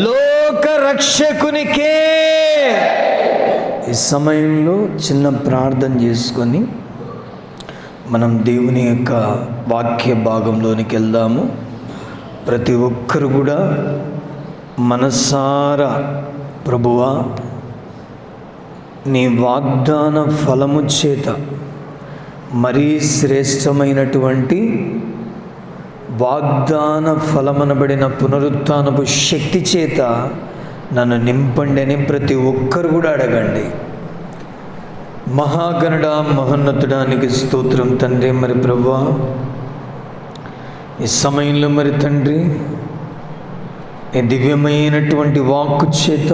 లోక రక్షకునికే. ఈ సమయంలో చిన్న ప్రార్థన చేసుకొని మనం దేవుని యొక్క వాక్య భాగంలోనికి వెళ్దాము. ప్రతి ఒక్కరు కూడా మనసారా, ప్రభువా నీ వాగ్దాన ఫలము చేత, మరీ శ్రేష్టమైనటువంటి వాగ్దాన ఫలమనబడిన పునరుత్థానపు శక్తి చేత నన్ను నింపండి అని ప్రతి ఒక్కరు కూడా అడగండి. మహాగణుడ, మహోన్నతుడానికి స్తోత్రం తండ్రి. మరి ప్రభువా ఈ సమయంలో మరి తండ్రి నీ దివ్యమైనటువంటి వాక్కు చేత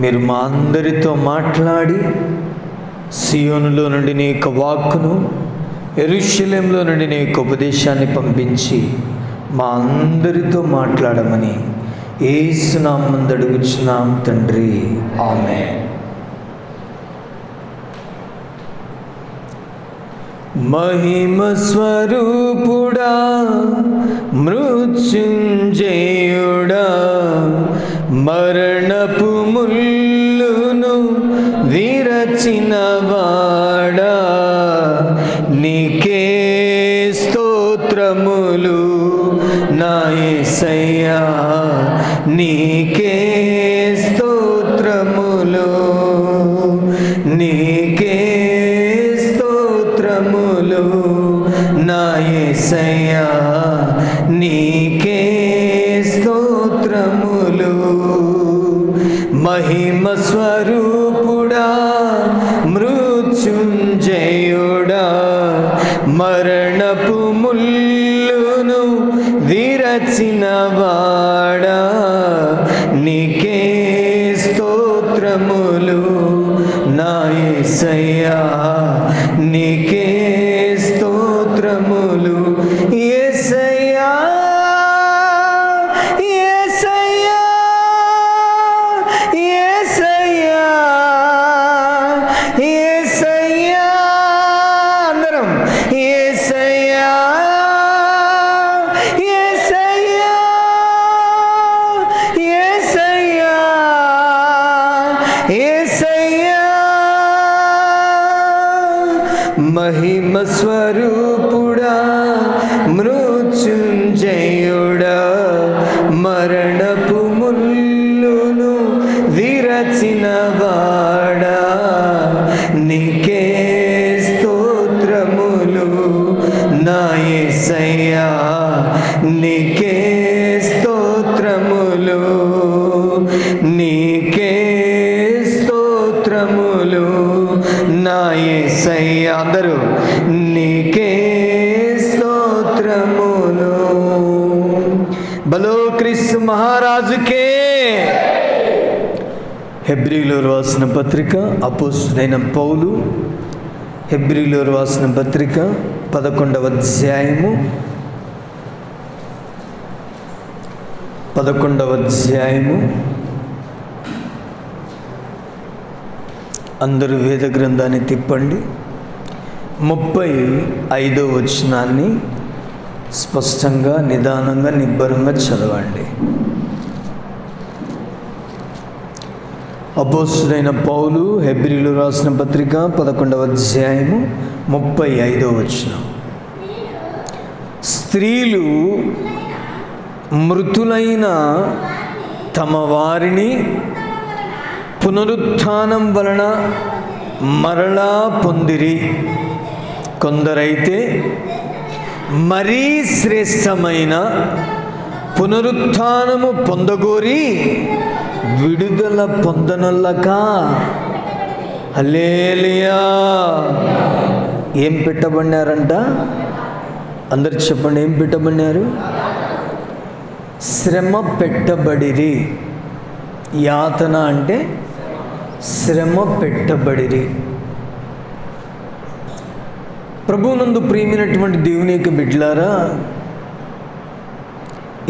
మీరు మా అందరితో మాట్లాడి, సియోనులో నుండి నీ యొక్క వాక్కును, యెరూషలేములో నుండి నీ యొక్క ఉపదేశాన్ని పంపించి మా అందరితో మాట్లాడమని యేసు నామమున అడుగుచున్నాం తండ్రి, ఆమేన్. మహిమ స్వరూపుడా, మృత్యుంజయుడా, మరణపు ముల్లును విరచినవాడా, నీకే స్తోత్రములు నా యేసయ్యా, నీకే స్తోత్రములు, నీకే స్తోత్రములు నా యేసయ్యా, నీకే స్తోత్రములు. మహిమ స్వరూపుడా, మృత్యుంజయుడా, మరణపు ముల్లును విరచినవాడా, నీకే స్తోత్రములు నా యేసయ్యా, నీకే స్తోత్రములు. యేసయ్యా, యేసయ్యా, యేసయ్యా, యేసయ్యా, అందరం యేసయ్యా, యేసయ్యా, యేసయ్యా, యేసయ్యా. మహిమ స్వరూపుడా, మృత్యుంజయుడా, మరణపు ముల్లును విరచినవాడా, నీకే స్తోత్రములు నా యేసయ్యా, నీకే స్తోత్రములు, నీకే స్తోత్రములు నా యేసయ్యా. అందరూ నీకే స్తోత్రములు. బలో క్రీస్తు మహారాజుకే. హెబ్రీయులకు రాసిన పత్రిక, అపోస్తలుడైన పౌలు హెబ్రీయులకు రాసిన పత్రిక 11వ అధ్యాయము 11వ అధ్యాయము. అందరూ వేద గ్రంథాన్ని తిప్పండి. 35వ వచనాన్ని స్పష్టంగా, నిదానంగా, నిబ్బరంగా చదవండి. అపోస్తలుడైన పౌలు హెబ్రీయులకు రాసిన పత్రిక 11వ అధ్యాయము 35వ వచనం. స్త్రీలు మృతులైన తమ వారిని పునరుత్థానం వలన మరలా పొందిరి. కొందరైతే మరీ శ్రేష్టమైన పునరుత్థానము పొందగోరి విడుదల పొందనల్లక. హల్లెలూయా. ఏం పెట్టబడినారంట? అందరు చెప్పండి, ఏం పెట్టబడినారు? శ్రమ పెట్టబడిరి. యాతన అంటే శ్రమ పెట్టబడిరి. ప్రభువునందు ప్రియమైనటువంటి దేవుని యొక్క బిడ్డలారా,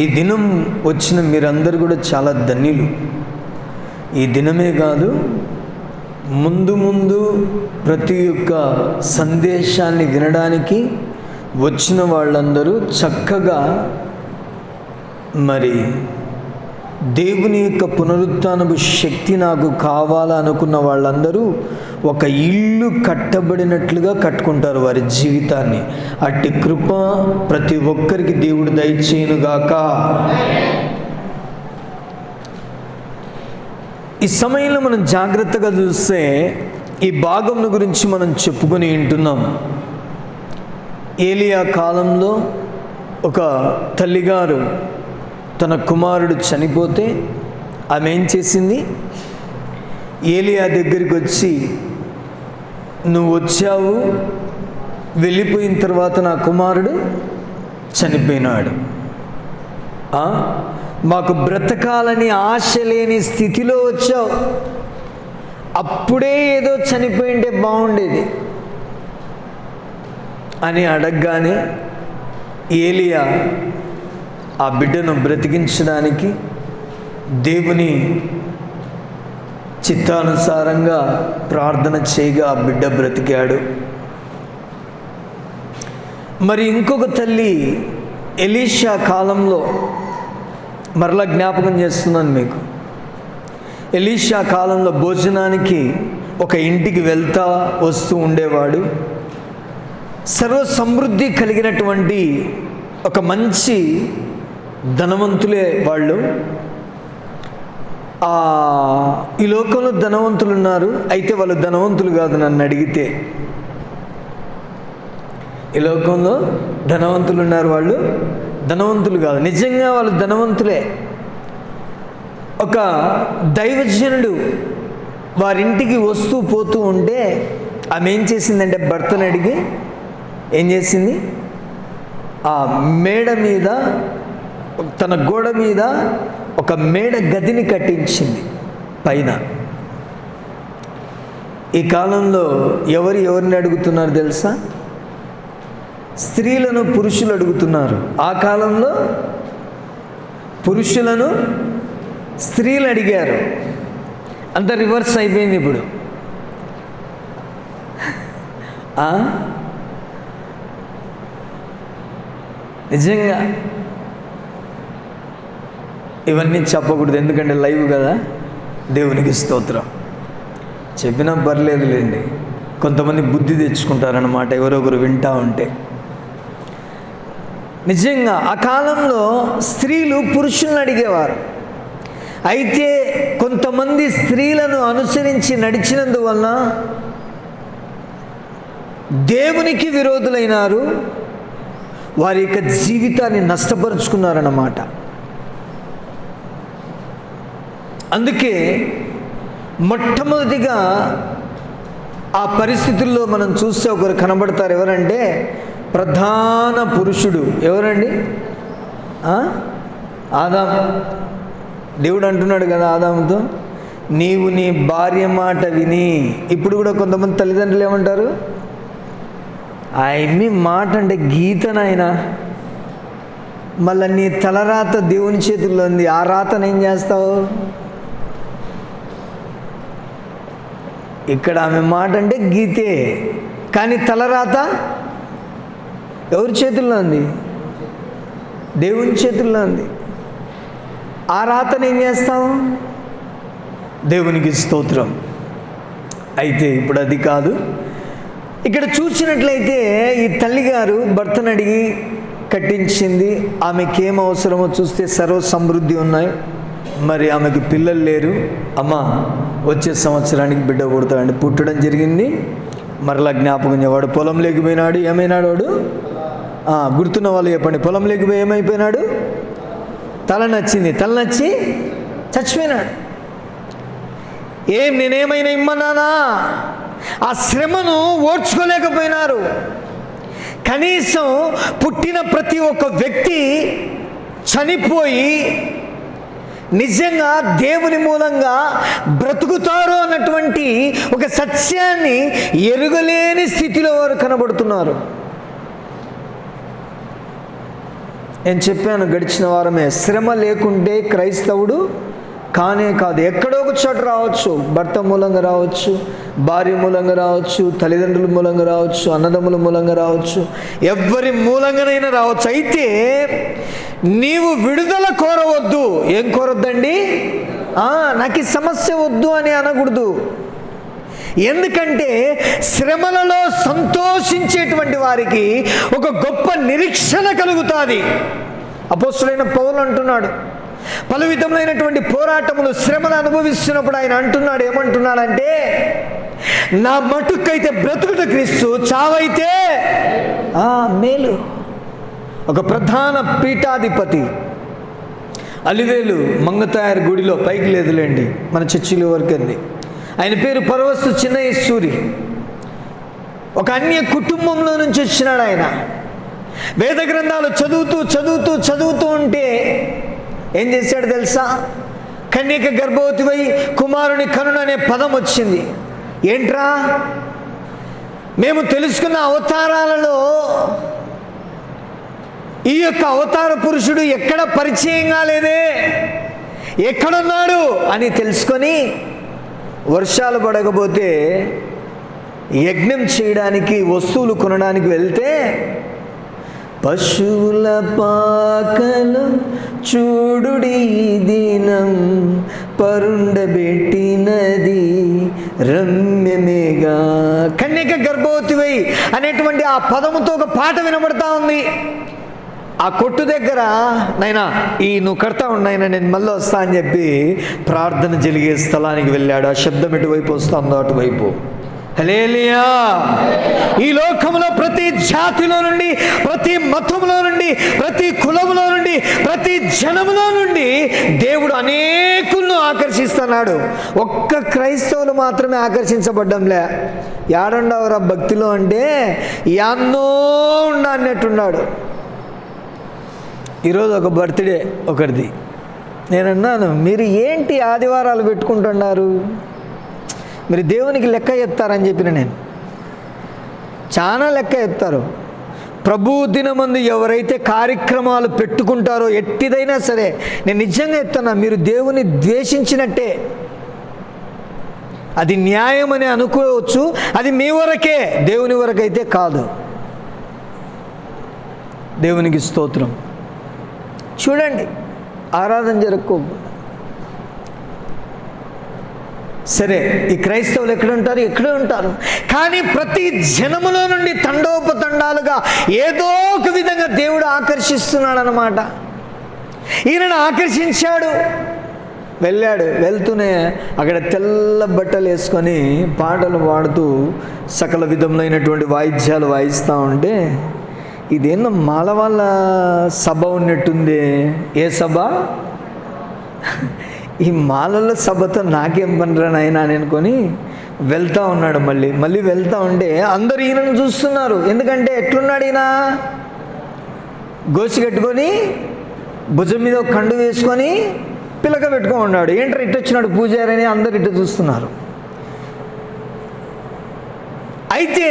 ఈ దినం వచ్చిన మీరందరూ కూడా చాలా ధన్యులు. ఈ దినమే కాదు, ముందు ముందు ప్రతి ఒక్క సందేశాన్ని వినడానికి వచ్చిన వాళ్ళందరూ చక్కగా మరి దేవుని యొక్క పునరుత్థానపు శక్తి నాకు కావాలనుకున్న వాళ్ళందరూ ఒక ఇల్లు కట్టబడినట్లుగా కట్టుకుంటారు వారి జీవితాన్ని. అట్టి కృప ప్రతి ఒక్కరికి దేవుడు దయచేయునుగాక. ఈ సమయంలో మనం జాగ్రత్తగా చూస్తే ఈ భాగం గురించి మనం చెప్పుకొని వింటున్నాం. ఏలియా కాలంలో ఒక తల్లిగారు తన కుమారుడు చనిపోతే ఆమె ఏం చేసింది? ఏలియా దగ్గరికి వచ్చి, నువ్వు వచ్చావు, వెళ్ళిపోయిన తర్వాత నా కుమారుడు చనిపోయినాడు, మాకు బ్రతకాలని ఆశ లేని స్థితిలో వచ్చావు, అప్పుడే ఏదో చనిపోయింటే బాగుండేది అని అడగగానే ఏలియా ఆ బిడ్డను బ్రతికించడానికి దేవుని చిత్తానుసారంగా ప్రార్థన చేయగా ఆ బిడ్డ బ్రతికాడు. మరి ఇంకొక తల్లి ఎలీషా కాలంలో, మరలా జ్ఞాపకం చేస్తున్నాను మీకు, ఎలీషా కాలంలో భోజనానికి ఒక ఇంటికి వెళ్తా వస్తూ ఉండేవాడు. సర్వ సమృద్ధి కలిగినటువంటి ఒక మంచి ధనవంతులే వాళ్ళు. ఈ లోకంలో ధనవంతులు ఉన్నారు, అయితే వాళ్ళు ధనవంతులు కాదు. నన్ను అడిగితే ఈ లోకంలో ధనవంతులు ఉన్నారు, వాళ్ళు ధనవంతులు కాదు. నిజంగా వాళ్ళు ధనవంతులే. ఒక దైవజనుడు వారింటికి వస్తూ పోతూ ఉంటే ఆమె ఏం చేసిందంటే, భర్తను అడిగి ఏం చేసింది, ఆ మేడ మీద, తన గోడ మీద ఒక మేడ గదిని కట్టించింది పైన. ఈ కాలంలో ఎవరిని అడుగుతున్నారు తెలుసా? స్త్రీలను పురుషులు అడుగుతున్నారు. ఆ కాలంలో పురుషులను స్త్రీలు అడిగారు. అంత రివర్స్ అయిపోయింది ఇప్పుడు. నిజంగా ఇవన్నీ చెప్పకూడదు, ఎందుకంటే లైవ్ కదా. దేవునికి స్తోత్రం. చెప్పినా పర్లేదులేండి, కొంతమంది బుద్ధి తెచ్చుకుంటారన్నమాట ఎవరొకరు వింటా ఉంటే. నిజంగా ఆ కాలంలో స్త్రీలు పురుషులను అడిగేవారు. అయితే కొంతమంది స్త్రీలను అనుసరించి నడిచినందువలన దేవునికి విరోధులైనారు, వారి యొక్క జీవితాన్ని నష్టపరుచుకున్నారన్నమాట. అందుకే మొట్టమొదటిగా ఆ పరిస్థితుల్లో మనం చూస్తే ఒకరు కనబడతారు. ఎవరంటే ప్రధాన పురుషుడు. ఎవరండి? ఆదాము. దేవుడు అంటున్నాడు కదా ఆదాముతో, నీవు నీ భార్య మాట విని. ఇప్పుడు కూడా కొంతమంది తల్లిదండ్రులు ఏమంటారు, ఆయన్ని మాట అంటే గీతనైనా, మళ్ళీ నీ తలరాత దేవుని చేతుల్లో ఉంది, ఆ రాతను ఏం చేస్తావు? ఇక్కడ ఆమె మాట అంటే గీతే, కానీ తలరాత ఎవరి చేతుల్లో ఉంది? దేవుని చేతుల్లో ఉంది. ఆ రాతను ఏం చేస్తావు? దేవునికి స్తోత్రం. అయితే ఇప్పుడు అది కాదు. ఇక్కడ చూసినట్లయితే ఈ తల్లిగారు భర్తను అడిగి కట్టించింది. ఆమెకేం అవసరమో చూస్తే సర్వ సమృద్ధి ఉన్నాయి. మరి ఆమెకు పిల్లలు లేరు. అమ్మ వచ్చే సంవత్సరానికి బిడ్డ పుడతాడండి. పుట్టడం జరిగింది. మరలా జ్ఞాపకం వాడు పొలం లేకపోయినాడు. ఏమైనాడు వాడు? గుర్తున్న వాళ్ళు చెప్పండి. పొలం లేకపోయి ఏమైపోయినాడు? తల నచ్చి చచ్చిపోయినాడు. నేనేమైనా ఇమ్మన్నానా? ఆ శ్రమను ఓర్చుకోలేకపోయినారు. కనీసం పుట్టిన ప్రతి ఒక్క వ్యక్తి చనిపోయి నిజంగా దేవుని మూలంగా బ్రతుకుతారు అన్నటువంటి ఒక సత్యాన్ని ఎరుగలేని స్థితిలో వారు కనబడుతున్నారు. నేను చెప్పాను గడిచిన వారమే, శ్రమ లేకుంటే క్రైస్తవుడు కానే కాదు. ఎక్కడో ఒక చోట రావచ్చు, భర్త మూలంగా రావచ్చు, భార్య మూలంగా రావచ్చు, తల్లిదండ్రుల మూలంగా రావచ్చు, అన్నదమ్ముల మూలంగా రావచ్చు, ఎవరి మూలంగానైనా రావచ్చు. అయితే నీవు విడుదల కోరవద్దు. ఏం కోరొద్దండి? నాకు ఈ సమస్య వద్దు అని అనకూడదు. ఎందుకంటే శ్రమలలో సంతోషించేటువంటి వారికి ఒక గొప్ప నిరీక్షణ కలుగుతుంది. అపోస్తలుడైన పౌలు అంటున్నాడు, పలు విధములైనటువంటి పోరాటములు, శ్రమను అనుభవిస్తున్నప్పుడు ఆయన అంటున్నాడు, ఏమంటున్నాడంటే, నా మటుకైతే బ్రతుకుట క్రీస్తు, చావైతే మేలు. ఒక ప్రధాన పీఠాధిపతి అలివేలు మంగతాయారు గుడిలో, పైకి లేదులేండి, మన చర్చిలో వరకు ఉంది, ఆయన పేరు పరవస్తు చిన్నయేశ్వరి. ఒక అన్య కుటుంబంలో నుంచి వచ్చినాడు ఆయన. వేద గ్రంథాలు చదువుతూ ఉంటే ఏం చేశాడు తెలుసా? కన్యక గర్భవతివై కుమారుని కనున అనే పదం వచ్చింది. ఏంట్రా? మేము తెలుసుకున్న అవతారాలలో ఈ యొక్క అవతార పురుషుడు ఎక్కడ పరిచయం కాలేదే, ఎక్కడున్నాడు అని తెలుసుకొని వర్షాలు పడకపోతే యజ్ఞం చేయడానికి వస్తువులు కొనడానికి వెళ్తే, పశువుల పాకలు చూడుడి దినం పరుండబెట్టినది రమ్యమేగా. కన్యక గర్భవతివై అనేటువంటి ఆ పదముతో ఒక పాట వినబడతా ఉంది. ఆ కొట్టు దగ్గర, నైనా నువ్వు కడతా ఉన్నాయినా, నేను మళ్ళీ వస్తా అని చెప్పి ప్రార్థన జరిగే స్థలానికి వెళ్ళాడు. ఆ శబ్దం ఎటువైపు వస్తుందో అటువైపు. హల్లెలూయా. ఈ లోకంలో ప్రతి జాతిలో నుండి, ప్రతి మతంలో నుండి, ప్రతి కులంలో నుండి, ప్రతి జనములో నుండి దేవుడు అనేకులను ఆకర్షిస్తున్నాడు. ఒక్క క్రైస్తవులు మాత్రమే ఆకర్షించబడ్డంలే. యాడుండవరా భక్తిలో అంటే యాన్నో ఉండ అన్నట్టున్నాడు. ఈరోజు ఒక బర్త్డే ఒకరిది. నేను అన్నాను, మీరు ఏంటి ఆదివారాలు పెట్టుకుంటున్నారు, మీరు దేవునికి లెక్క చెప్తారని చెప్పిన. నేను చాలా లెక్క చెప్తారు. ప్రభు దినమందు ఎవరైతే కార్యక్రమాలు పెట్టుకుంటారో, ఎట్టిదైనా సరే, నేను నిజంగా చెప్తున్నా, మీరు దేవుని ద్వేషించినట్టే. అది న్యాయం అని అనుకోవచ్చు, అది మీ వరకే, దేవుని వరకైతే కాదు. దేవునికి స్తోత్రం. చూడండి, ఆరాధన జరగకో సరే, ఈ క్రైస్తవులు ఎక్కడ ఉంటారు? ఎక్కడే ఉంటారు. కానీ ప్రతి జనములో నుండి తండోపతండాలుగా ఏదో ఒక విధంగా దేవుడు ఆకర్షిస్తున్నాడు అన్నమాట. ఈయనను ఆకర్షించాడు. వెళ్ళాడు. వెళ్తూనే అక్కడ తెల్ల బట్టలు వేసుకొని పాటలు పాడుతూ సకల విధములైనటువంటి వాయిద్యాలు వాయిస్తూ ఉంటే, ఇదేందో మాలవాళ్ళ సభ ఉన్నట్టుంది. ఏ సభ? ఈ మాలల సభతో నాకేం పనిరా నాయనా అని అనుకొని వెళ్తూ ఉన్నాడు. మళ్ళీ వెళ్తూ ఉంటే అందరు ఈయనను చూస్తున్నారు. ఎందుకంటే ఎట్లున్నాడు ఈయన? గోసి కట్టుకొని భుజం మీద ఒక కండు వేసుకొని పిలక పెట్టుకొని ఉన్నాడు. ఏంట్రా ఇటు వచ్చినాడు పూజారని అందరు ఇటు చూస్తున్నారు. అయితే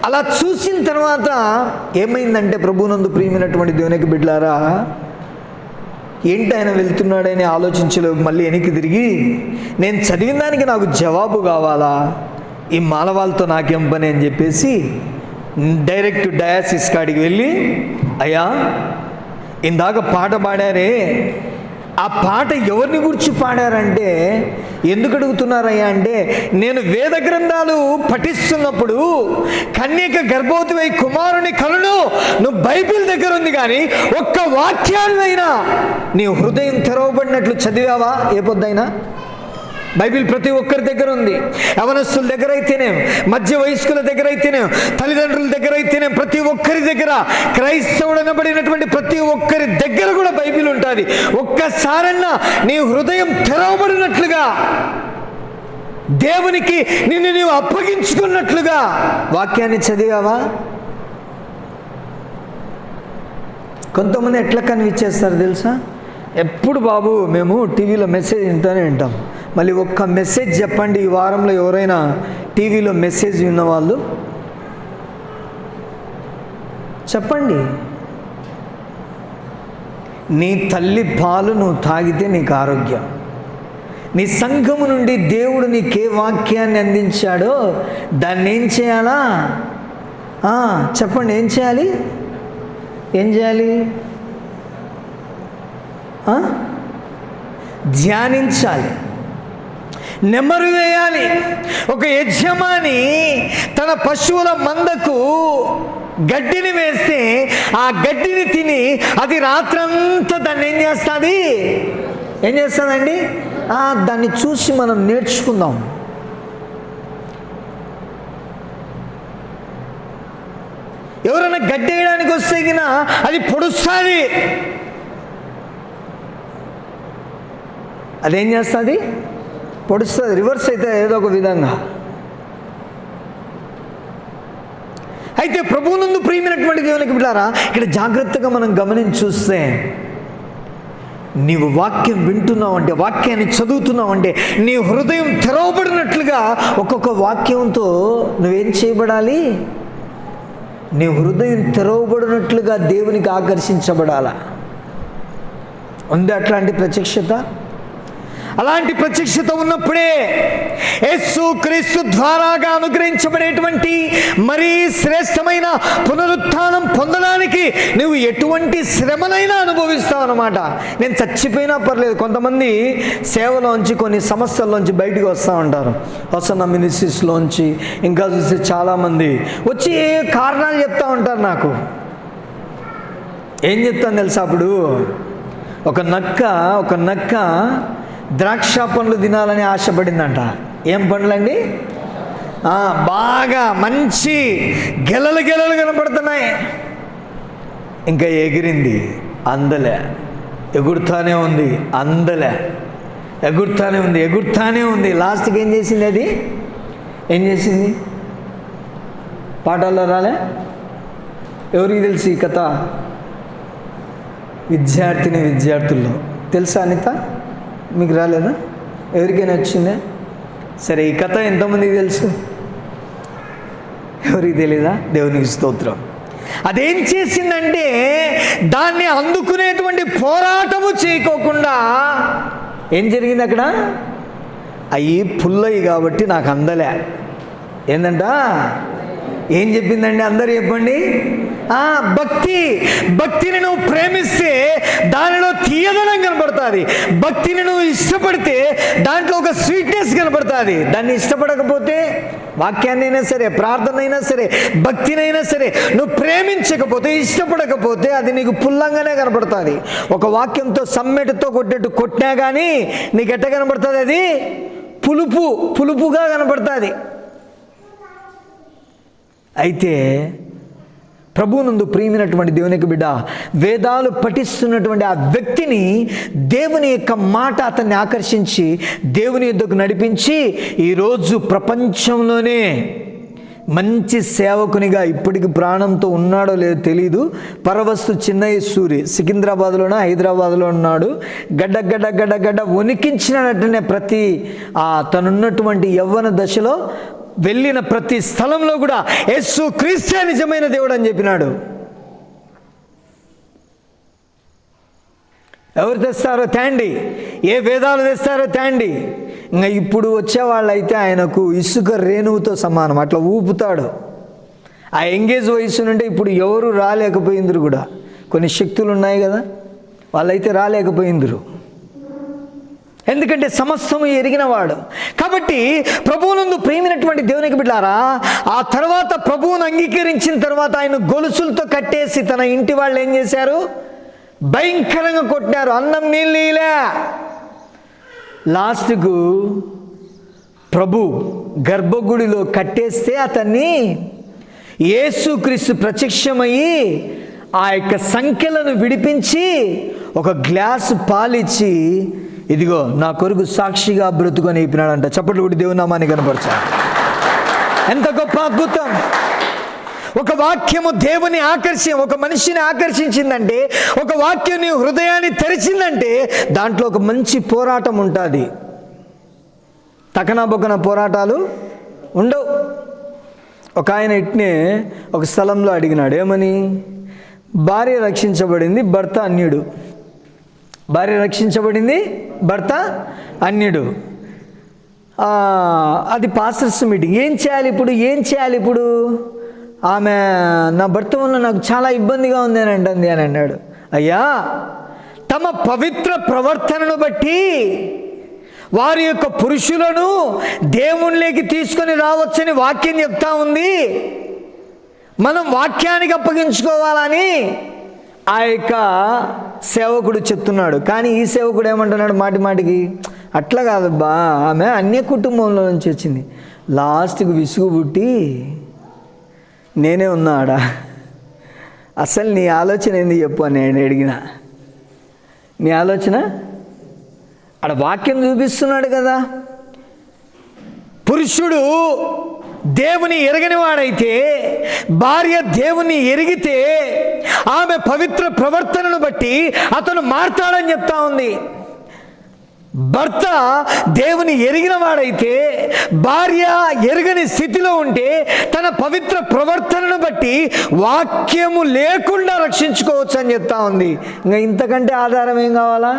అలా చూసిన తర్వాత ఏమైందంటే, ప్రభువునందు ప్రియమైనటువంటి దేవునికి బిడ్డలారా, ఏంటి ఆయన వెళ్తున్నాడని ఆలోచించలేవు. మళ్ళీ వెనక్కి తిరిగి, నేను చదివిన దానికి నాకు జవాబు కావాలా, ఈ మానవాళ్ళతో నాకేం పని అని చెప్పేసి డైరెక్ట్ డయాసిస్ కాడికి వెళ్ళి, అయ్యా ఇందాక పాట పాడారే, ఆ పాట ఎవరిని గురించి పాడారంటే, ఎందుకు అడుగుతున్నారయ్యా అంటే, నేను వేద గ్రంథాలు పఠిస్తున్నప్పుడు కన్యక గర్భవతివై కుమారుని కనును నువ్వు బైబిల్ దగ్గర ఉంది, కానీ ఒక్క వాక్యాన్నైనా నీ హృదయం తెరవబడినట్లు చదివావా? ఏ పొద్దైనా? బైబిల్ ప్రతి ఒక్కరి దగ్గర ఉంది. యవనస్తుల దగ్గర అయితేనే, మధ్య వయస్కుల దగ్గర అయితేనే, తల్లిదండ్రుల దగ్గర అయితేనే, ప్రతి ఒక్కరి దగ్గర, క్రైస్తవుడనబడినటువంటి ప్రతి ఒక్కరి దగ్గర కూడా బైబిల్ ఉంటుంది. ఒక్కసారన్నా నీ హృదయం తెరవబడినట్లుగా, దేవునికి నిన్ను నీవు అప్పగించుకున్నట్లుగా వాక్యాన్ని చదివావా? కొంతమంది ఎట్లా కనిపించేస్తారు తెలుసా? ఎప్పుడు బాబు మేము టీవీలో మెసేజ్ వింటూనే వింటాం. మళ్ళీ ఒక్క మెసేజ్ చెప్పండి, ఈ వారంలో ఎవరైనా టీవీలో మెసేజ్ విన్నవాళ్ళు చెప్పండి. నీ తల్లి పాలు నువ్వు తాగితే నీకు ఆరోగ్యం. నీ సంఘము నుండి దేవుడు నీకే వాక్యాన్ని అందించాడో దాన్ని ఏం చేయాలా? చెప్పండి, ఏం చేయాలి? ఏం చేయాలి? ధ్యానించాలి, నెమరు వేయాలి. ఒక యజమాని తన పశువుల మందకు గడ్డిని వేస్తే ఆ గడ్డిని తిని అది రాత్రంతా దాన్ని ఏం చేస్తుంది? ఏం చేస్తుందండి? దాన్ని చూసి మనం నేర్చుకుందాం. ఎవరైనా గడ్డి వేయడానికి వస్తే గినా అది పొడుస్తుంది. అదేం చేస్తుంది? పొడుస్తుంది. రివర్స్ అయితే ఏదో ఒక విధంగా. అయితే ప్రభువునందు ప్రియమైనటువంటి దేవునికి బిడ్డలారా, ఇక్కడ జాగ్రత్తగా మనం గమనించి చూస్తే, నీవు వాక్యం వింటున్నావు అంటే, వాక్యాన్ని చదువుతున్నావు అంటే, నీ హృదయం తెరవబడినట్లుగా ఒక్కొక్క వాక్యంతో నువ్వేం చేయబడాలి? నీ హృదయం తెరవబడినట్లుగా దేవునికి ఆకర్షించబడాలా. ఉంది అట్లాంటి ప్రత్యక్షత? అలాంటి ప్రత్యక్షత ఉన్నప్పుడే యేసు క్రీస్తు ద్వారాగా అనుగ్రహించబడేటువంటి మరీ శ్రేష్టమైన పునరుత్థానం పొందడానికి నువ్వు ఎటువంటి శ్రమనైనా అనుభవిస్తావు అన్నమాట. నేను చచ్చిపోయినా పర్లేదు. కొంతమంది సేవలోంచి, కొన్ని సమస్యల్లోంచి బయటకు వస్తూ ఉంటారు. వస్తున్న మినిస్ట్రీస్లోంచి ఇంకా చూస్తే చాలామంది వచ్చి ఏ కారణాలు చెప్తూ ఉంటారు. నాకు ఏం చెప్తాను తెలుసా? అప్పుడు ఒక నక్క ద్రాక్ష పండ్లు తినాలని ఆశపడిందంట. ఏం పండ్లండి? బాగా మంచి గెలలు కనపడుతున్నాయి. ఇంకా ఎగిరింది, అందలే. ఎగురుతానే ఉంది, అందలే. ఎగురుతానే ఉంది. లాస్ట్కి ఏం చేసింది? అది ఏం చేసింది? పాఠాల్లో రాలే? ఎవరికి తెలుసు ఈ కథ? విద్యార్థుల్లో తెలుసా అనిత? మీకు రాలేదా? ఎవరికైనా వచ్చిందా? సరే, ఈ కథ ఎంతమందికి తెలుసు? ఎవరికి తెలీదా? దేవునికి స్తోత్రం. అదేం చేసిందంటే, దాన్ని అందుకునేటువంటి పోరాటము చేయకోకుండా ఏం జరిగింది అక్కడ? అవి పుల్లయి కాబట్టి నాకు అందలే. ఏందంట? ఏం చెప్పిందండి? అందరూ చెప్పండి. భక్తిని నువ్వు ప్రేమిస్తే దానిలో తీయదనం కనబడుతుంది. భక్తిని నువ్వు ఇష్టపడితే దాంట్లో ఒక స్వీట్నెస్ కనబడుతుంది. దాన్ని ఇష్టపడకపోతే, వాక్యాన్ని అయినా సరే, ప్రార్థన అయినా సరే, భక్తినైనా సరే, నువ్వు ప్రేమించకపోతే, ఇష్టపడకపోతే అది నీకు పుల్లంగానే కనబడుతుంది. ఒక వాక్యంతో సమ్మెటతో కొట్టినా కానీ నీకు ఎట్ట కనబడుతుంది? అది పులుపుగా కనబడుతుంది. అయితే ప్రభువునందు ప్రియమైనటువంటి దేవునికి బిడ్డ, వేదాలు పఠిస్తున్నటువంటి ఆ వ్యక్తిని దేవుని యొక్క మాట అతన్ని ఆకర్షించి దేవుని యొద్దకు నడిపించి ఈరోజు ప్రపంచంలోనే మంచి సేవకునిగా, ఇప్పటికి ప్రాణంతో ఉన్నాడో లేదో తెలీదు, పరవస్తు చిన్నయ్య సూరి సికింద్రాబాద్లోనో హైదరాబాద్లో ఉన్నాడు. గడ్డ వణికించినట్టునే ప్రతి తనున్నటువంటి యవ్వన దశలో వెళ్ళిన ప్రతి స్థలంలో కూడా యేసు క్రీస్తే నిజమైన దేవుడు అని చెప్పినాడు. ఎవరు తెస్తారో తేండి, ఏ వేదాలు తెస్తారో తేండి. ఇంకా ఇప్పుడు వచ్చేవాళ్ళు అయితే ఆయనకు ఇసుక రేణువుతో సమానం, అట్లా ఊపుతాడు. ఆ ఎంగేజ్ వయసు నుండి ఇప్పుడు ఎవరు రాలేకపోయిందరు కూడా. కొన్ని శక్తులు ఉన్నాయి కదా, వాళ్ళైతే రాలేకపోయిందరు. ఎందుకంటే సమస్తము ఎరిగినవాడు. కాబట్టి ప్రభువునందు ప్రియమైనటువంటి దేవునికి బిడ్డారా, ఆ తర్వాత ప్రభువును అంగీకరించిన తర్వాత ఆయన గొలుసులతో కట్టేసి తన ఇంటి వాళ్ళు ఏం చేశారు? భయంకరంగా కొట్టారు. అన్నం నీళ్ళ. లాస్ట్కు ప్రభు గర్భగుడిలో కట్టేస్తే అతన్ని యేసుక్రీస్తు ప్రత్యక్షమయ్యి ఆ యొక్క సంఖ్యలను విడిపించి ఒక గ్లాసు పాలిచ్చి, ఇదిగో నా కొరకు సాక్షిగా బ్రతుకొని అయిపోయినాడంట. చప్పట్లు కూడా దేవుని నామాన్ని కనపరచాలి. ఎంత గొప్ప అద్భుతం! ఒక వాక్యము దేవుని ఒక మనిషిని ఆకర్షించిందంటే, ఒక వాక్యం నీ హృదయాన్ని తెరిచిందంటే దాంట్లో ఒక మంచి పోరాటం ఉంటుంది. తకనాబొకన పోరాటాలు ఉండవు. ఒక ఆయన ఇట్నే ఒక స్థలంలో అడిగినాడు, ఏమని? భార్య రక్షించబడింది, భర్త అన్యుడు. భార్య రక్షించబడింది, భర్త అన్యుడు. అది పాస్టర్స్ మీటింగ్. ఏం చేయాలి ఇప్పుడు? ఆమె నా భర్త వల్ల నాకు చాలా ఇబ్బందిగా ఉంది అని అంటుంది అని అన్నాడు. అయ్యా, తమ పవిత్ర ప్రవర్తనను బట్టి వారి యొక్క పురుషులను దేవునిలోకి తీసుకొని రావచ్చని వాక్యం చెప్తా ఉంది. మనం వాక్యానికి అప్పగించుకోవాలని ఆ యొక్క సేవకుడు చెప్తున్నాడు. కానీ ఈ సేవకుడు ఏమంటున్నాడు మాటికి, అట్లా కాదబ్బా, ఆమె అన్య కుటుంబంలో నుంచి వచ్చింది. లాస్ట్కి విసుగు పుట్టి నేనే ఉన్నాడా, అసలు నీ ఆలోచన ఏంది చెప్పు అని నేను అడిగిన. నీ ఆలోచన ఆడ వాక్యం చూపిస్తున్నాడు కదా. పురుషుడు దేవుని ఎరగని వాడైతే, భార్య దేవుని ఎరిగితే ఆమె పవిత్ర ప్రవర్తనను బట్టి అతను మారతాడని చెప్తా ఉంది. భర్త దేవుని ఎరిగిన వాడైతే, భార్య ఎరగని స్థితిలో ఉంటే తన పవిత్ర ప్రవర్తనను బట్టి వాక్యము లేకుండా రక్షించుకోవచ్చు అని చెప్తా ఉంది. ఇంకా ఇంతకంటే ఆధారం ఏం కావాలా?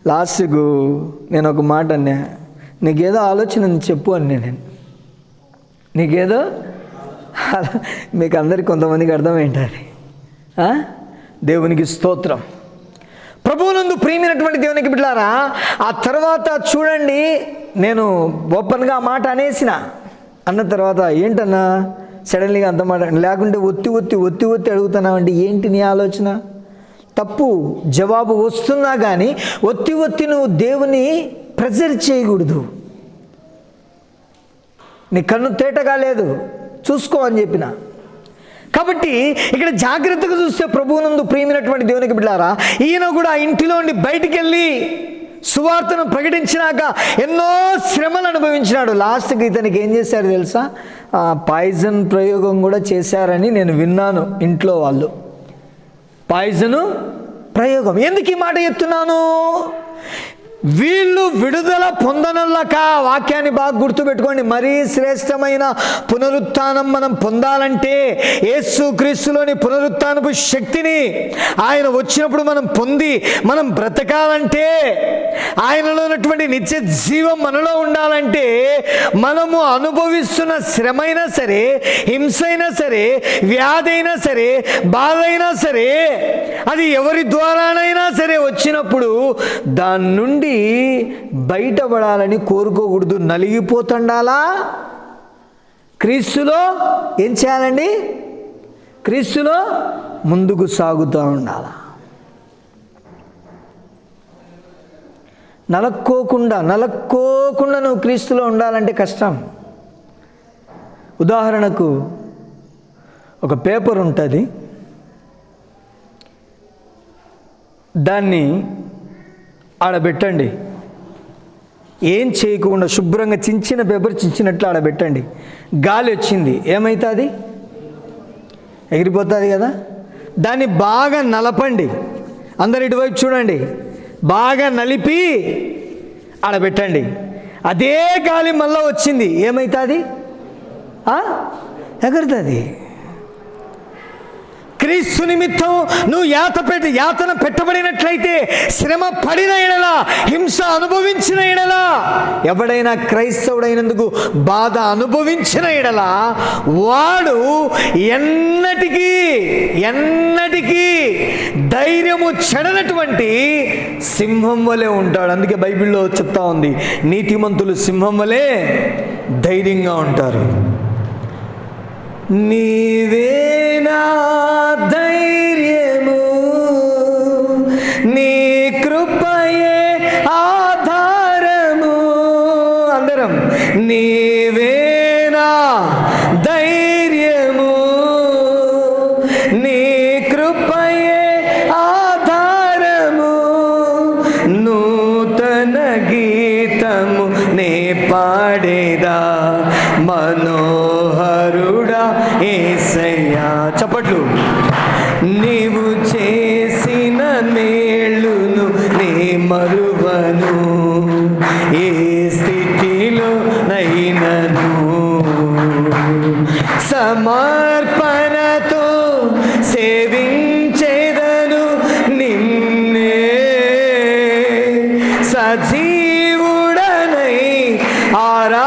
లాస్ట్కు నేను ఒక మాట అన్నా, నీకేదో ఆలోచన ఉంది చెప్పు అని. నీకేదో మీకు అందరికి కొంతమందికి అర్థమేంటది. దేవునికి స్తోత్రం. ప్రభువునందు ప్రియమైనటువంటి దేవునికి బిడ్డలారా, ఆ తర్వాత చూడండి, నేను ఓపెన్గా ఆ మాట అన్న తర్వాత ఏంటన్నా సడన్లీగా అంత మాట, లేకుంటే ఒత్తి అడుగుతున్నావంటే ఏంటి నీ ఆలోచన? తప్పు. జవాబు వస్తున్నా కానీ ఒత్తి నువ్వు దేవుని ప్రెజర్ చేయకూడదు. నీ కన్ను తేటగా లేదు, చూసుకో అని చెప్పిన. కాబట్టి ఇక్కడ జాగ్రత్తగా చూస్తే ప్రభువునందు ప్రియమైనటువంటి దేవునికి బిడ్డలారా, ఈయన కూడా ఇంటిలో నుండి బయటికి వెళ్ళి సువార్తను ప్రకటించినాక ఎన్నో శ్రమలు అనుభవించినాడు. లాస్ట్కి ఇతనికి ఏం చేశారు తెలుసా? పాయిజన్ ప్రయోగం కూడా చేశారని నేను విన్నాను. ఇంట్లో వాళ్ళు పాయిజను ప్రయోగం. ఎందుకు ఈ మాట చెప్తున్నాను? వీళ్ళు విడుదల పొందనల్లక, వాక్యాన్ని బాగా గుర్తుపెట్టుకోండి. మరీ శ్రేష్టమైన పునరుత్థానం మనం పొందాలంటే, యేసు క్రీస్తులోని పునరుత్థానపు శక్తిని ఆయన వచ్చినప్పుడు మనం పొంది మనం బ్రతకాలంటే, ఆయనలో ఉన్నటువంటి నిత్య జీవం మనలో ఉండాలంటే, మనము అనుభవిస్తున్న శ్రమైనా సరే, హింసైనా సరే, వ్యాధి అయినా సరే, బాధ అయినా సరే, అది ఎవరి ద్వారానైనా సరే వచ్చినప్పుడు దాని నుండి బయటపడాలని కోరుకోకూడదు. నలిగిపోతుండాలా? క్రీస్తులో ఏం చేయాలండి? క్రీస్తులో ముందుకు సాగుతూ ఉండాలా. నలక్కోకుండా నువ్వు క్రీస్తులో ఉండాలంటే కష్టం. ఉదాహరణకు ఒక పేపర్ ఉంటుంది, దాన్ని ఆడబెట్టండి. ఏం చేయకుండా శుభ్రంగా చించిన పేపర్ చించినట్లు ఆడబెట్టండి. గాలి వచ్చింది, ఏమవుతుంది? ఎగిరిపోతుంది కదా. దాన్ని బాగా నలపండి. అందరు ఇటువైపు చూడండి. బాగా నలిపి ఆడబెట్టండి. అదే గాలి మళ్ళీ వచ్చింది, ఏమవుతుంది? ఎగురుతుంది. క్రీస్తు నిమిత్తం నువ్వు యాతన పెట్టబడినట్లయితే, శ్రమ పడిన ఎడలా, హింస అనుభవించిన ఎడలా, ఎవడైనా క్రైస్తవుడైనందుకు బాధ అనుభవించిన ఎడలా, వాడు ఎన్నటికీ ధైర్యము చెడనటువంటి సింహం వలె ఉంటాడు. అందుకే బైబిల్లో చెప్తా ఉంది, నీతిమంతులు సింహం వలె ధైర్యంగా ఉంటారు. నీవే నా ధైర్యము, నీ కృపయే ఆధారము. అందరం నీవే నా ధైర్యము, నీ కృపయే ఆధారము. నూతన గీతము నే పాడేదా, మనోహరుడా యేసయ్యా. చప్పట్లు. నీవు చేసిన మేలును నే మరువను, ఏ స్థితిలో నైనను. సమర్పణతో సేవించేదను నిన్నే సజీవుడనై ఆరాధించెదనిన్నే,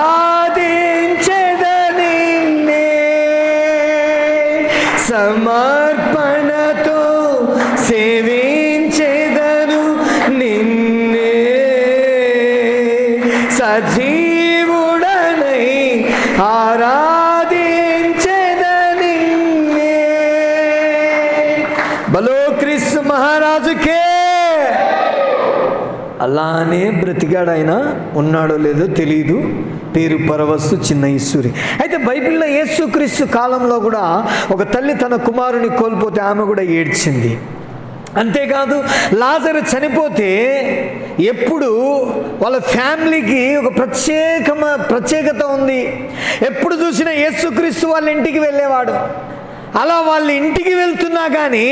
సమర్పణతో సేవించెదను నిన్నే, సజీవుడనై ఆరాధించెదనిన్నే. బలో క్రీస్తు మహారాజుకే. అలానే బ్రతికాడు ఆయన. ఉన్నాడో లేదో తెలియదు. పేరు పరవస్తు చిన్న ఈశ్వరి. అయితే బైబిల్లో యేసుక్రీస్తు కాలంలో కూడా ఒక తల్లి తన కుమారుని కోల్పోతే ఆమె కూడా ఏడ్చింది. అంతేకాదు, లాజరు చనిపోతే ఎప్పుడు వాళ్ళ ఫ్యామిలీకి ఒక ప్రత్యేకత ఉంది. ఎప్పుడు చూసినా యేసుక్రీస్తు వాళ్ళ ఇంటికి వెళ్ళేవాడు. అలా వాళ్ళ ఇంటికి వెళ్తున్నా కానీ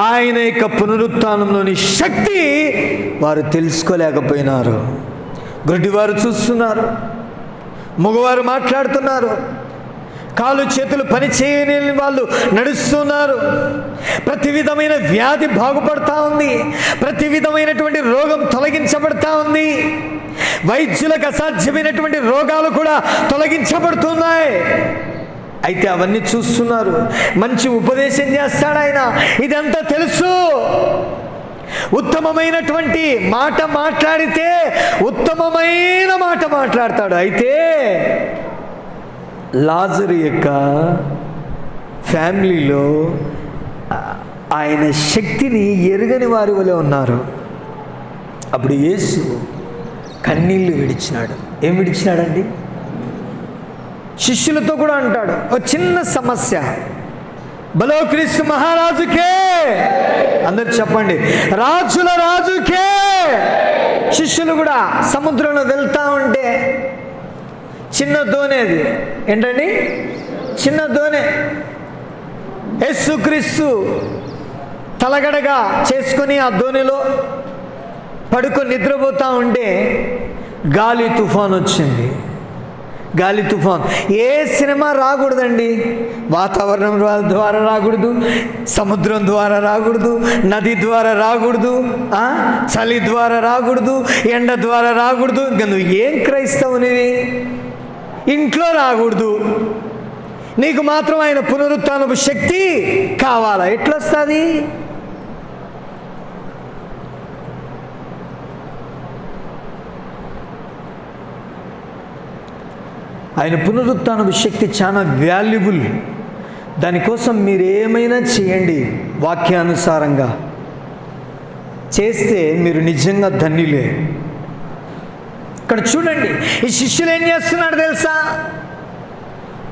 ఆయన యొక్క పునరుత్థానంలోని శక్తి వారు తెలుసుకోలేకపోయినారు. గుడ్డివారు చూస్తున్నారు, మగవారు మాట్లాడుతున్నారు, కాలు చేతులు పని చేయని వాళ్ళు నడుస్తున్నారు. ప్రతి విధమైన వ్యాధి బాగుపడతా ఉంది, ప్రతి విధమైనటువంటి రోగం తొలగించబడతా ఉంది. వైద్యులకు అసాధ్యమైనటువంటి రోగాలు కూడా తొలగించబడుతున్నాయి. అయితే అవన్నీ చూస్తున్నారు. మంచి ఉపదేశం చేస్తాడు ఆయన, ఇదంతా తెలుసు. ఉత్తమమైనటువంటి మాట మాట్లాడితే ఉత్తమమైన మాట మాట్లాడతాడు. అయితే లాజరు యొక్క ఫ్యామిలీలో ఆయన శక్తిని ఎరుగని వారి వలె ఉన్నారు. అప్పుడు యేసు కన్నీళ్లు విడిచినాడు. ఏం విడిచినాడండి? శిష్యులతో కూడా అంటాడు, ఒక చిన్న సమస్య. బలో క్రీస్తు మహారాజుకే. అందరు చెప్పండి, రాజుల రాజుకే. శిష్యులు కూడా సముద్రంలో వెళ్తా ఉంటే చిన్న దోణేది ఏంటండి? చిన్న దోణె. యేసుక్రీస్తు తలగడగా చేసుకుని ఆ దోణిలో పడుకొని నిద్రపోతూ ఉంటే గాలి తుఫాన్ వచ్చింది. గాలి తుఫాన్ ఏ సినిమా రాకూడదండి. వాతావరణం ద్వారా రాకూడదు, సముద్రం ద్వారా రాకూడదు, నది ద్వారా రాకూడదు, చలి ద్వారా రాకూడదు, ఎండ ద్వారా రాకూడదు. ఇంకా నువ్వు ఏం క్రైస్తవునివి? ఇంట్లో రాకూడదు. నీకు మాత్రం ఆయన పునరుత్థానపు శక్తి కావాలా? ఎట్లొస్తుంది? ఆయన పునరుత్థానపు శక్తి చాలా వాల్యుబుల్. దానికోసం మీరు ఏమైనా చేయండి, వాక్యానుసారంగా చేస్తే మీరు నిజంగా ధన్యులే. ఇక్కడ చూడండి, ఈ శిష్యులు ఏం చేస్తున్నాడు తెలుసా?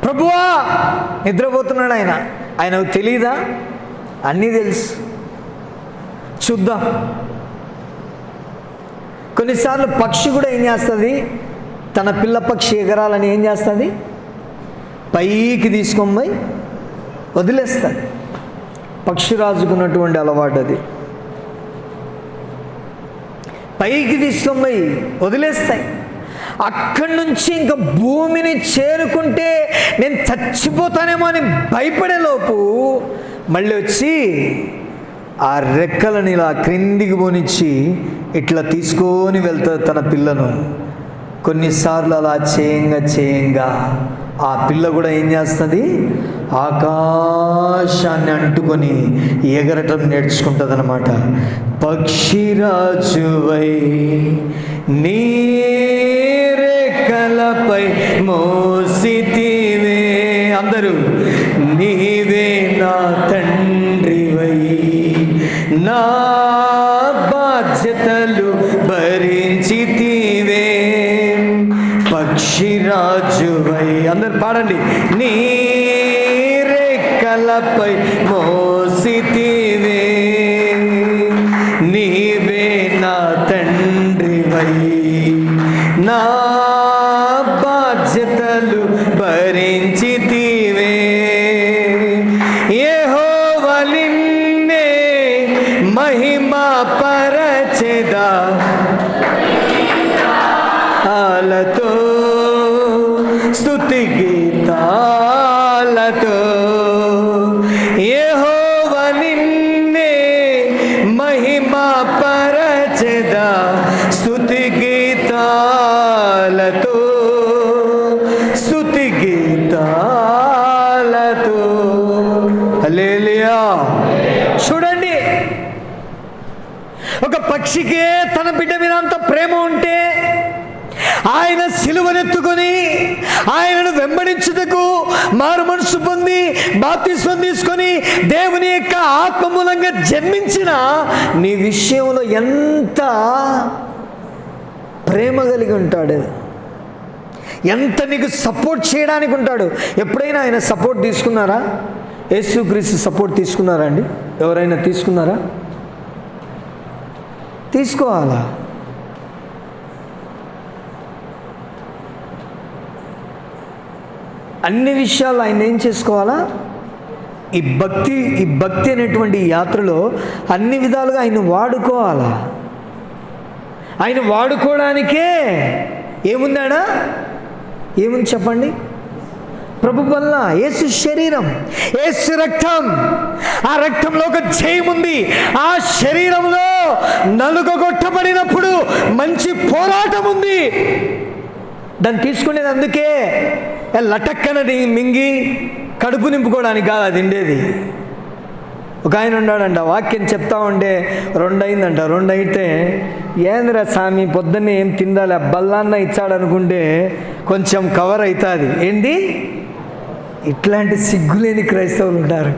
ప్రభువా, నిద్రపోతున్నాడు ఆయన. ఆయనకు తెలీదా? అన్నీ తెలుసు. చూద్దాం. కొన్నిసార్లు పక్షి కూడా ఏం చేస్తుంది? తన పిల్ల పక్షి ఎగరాలని ఏం చేస్తుంది? పైకి తీసుకొని పోయి వదిలేస్తుంది. పక్షిరాజుకున్నటువంటి అలవాటు అది. పైకి తీసుకొని పోయి వదిలేస్తాయి. అక్కడి నుంచి ఇంకా భూమిని చేరుకుంటే నేను చచ్చిపోతానేమో అని భయపడేలోపు మళ్ళీ వచ్చి ఆ రెక్కలని ఇలా క్రిందికి పోనిచ్చి ఇట్లా తీసుకొని వెళ్తుంది తన పిల్లను. కొన్నిసార్లు అలా చేయంగా ఆ పిల్ల కూడా ఏం చేస్తుంది? ఆకాశాన్ని అంటుకొని ఎగరటం నేర్చుకుంటుంది అన్నమాట. పక్షిరాజువై నీ రెక్కలపై మోసితివే. అందరూ నీవే నా తండ్రివై, నా బాధ్యతలు భరించితివే. పక్షిరాజువై, అందరు పాడండి. నీ రెక్కలపై మోసితివే, నీవే నా తండ్రివై, నా బాధ్యతలు భరించితివే. యెహోవా నిన్నే మహిమా పరచెదా ఆలతో, స్తుతి గీతాలతో. యెహోవా నిన్నే మహిమా పరచెదా స్తుతి పక్షికే తన బిడ్డ మీద అంత ప్రేమ ఉంటే ఆయన సిలువనెత్తుకొని ఆయనను వెంబడించుటకు మారు మనసు పొంది బాప్తిస్మం తీసుకొని దేవుని యొక్క ఆత్మ మూలంగా జన్మించిన నీ విషయంలో ఎంత ప్రేమ కలిగి ఉంటాడు, ఎంత నీకు సపోర్ట్ చేయడానికి ఉంటాడు. ఎప్పుడైనా ఆయన సపోర్ట్ తీసుకున్నారా? యేసుక్రీస్తు సపోర్ట్ తీసుకున్నారా అండి? ఎవరైనా తీసుకున్నారా? తీసుకోవాలా? అన్ని విషయాలు ఆయన ఏం చేసుకోవాలా? ఈ భక్తి అనేటువంటి యాత్రలో అన్ని విధాలుగా ఆయన వాడుకోవాలా. ఆయన వాడుకోవడానికే ఏముందాడా? ఏముంది చెప్పండి? ప్రభు వల్ల యేసు శరీరం, యేసు రక్తం, ఆ రక్తంలో ఒక జయం ఉంది. ఆ శరీరంలో నలుగగొట్టబడినప్పుడు మంచి పోరాటం ఉంది. దాన్ని తీసుకునేది అందుకే లటక్కనది మింగి కడుపు నింపుకోవడానికి కాదు అది ఉండేది. ఒక ఆయన ఉన్నాడంట, వాక్యం చెప్తా ఉంటే 2 అయిందంట. 2 అయితే ఏంద్రా స్వామి పొద్దున్నే ఏం తిందాలి, బల్లాన్న ఇచ్చాడనుకుంటే కొంచెం కవర్ అవుతుంది. ఏంటి? ఇట్లాంటి సిగ్గులేని క్రైస్తవులు ఉంటారు.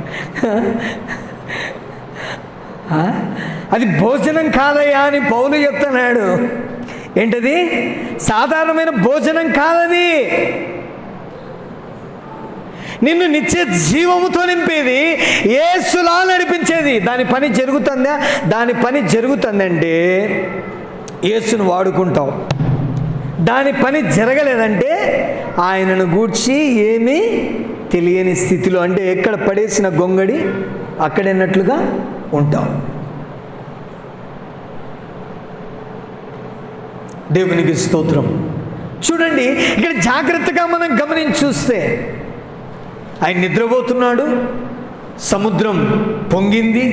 అది భోజనం కాదయ్యా అని పౌలు చెప్తున్నాడు. ఏంటది? సాధారణమైన భోజనం కాదది. నిన్ను నిత్య జీవముతో నింపేది, యేసులా నడిపించేది. దాని పని జరుగుతుందా? దాని పని జరుగుతుందంటే యేసును వాడుకుంటావు. దాని పని జరగలేదంటే ఆయనను గూర్చి ఏమీ తెలియని స్థితిలో, అంటే ఎక్కడ పడేసిన గొంగడి అక్కడన్నట్లుగా ఉంటావు. దేవునికి స్తోత్రం. చూడండి, ఇక్కడ జాగ్రత్తగా మనం గమనించి చూస్తే ఆయన నిద్రపోతున్నాడు, సముద్రం పొంగింది,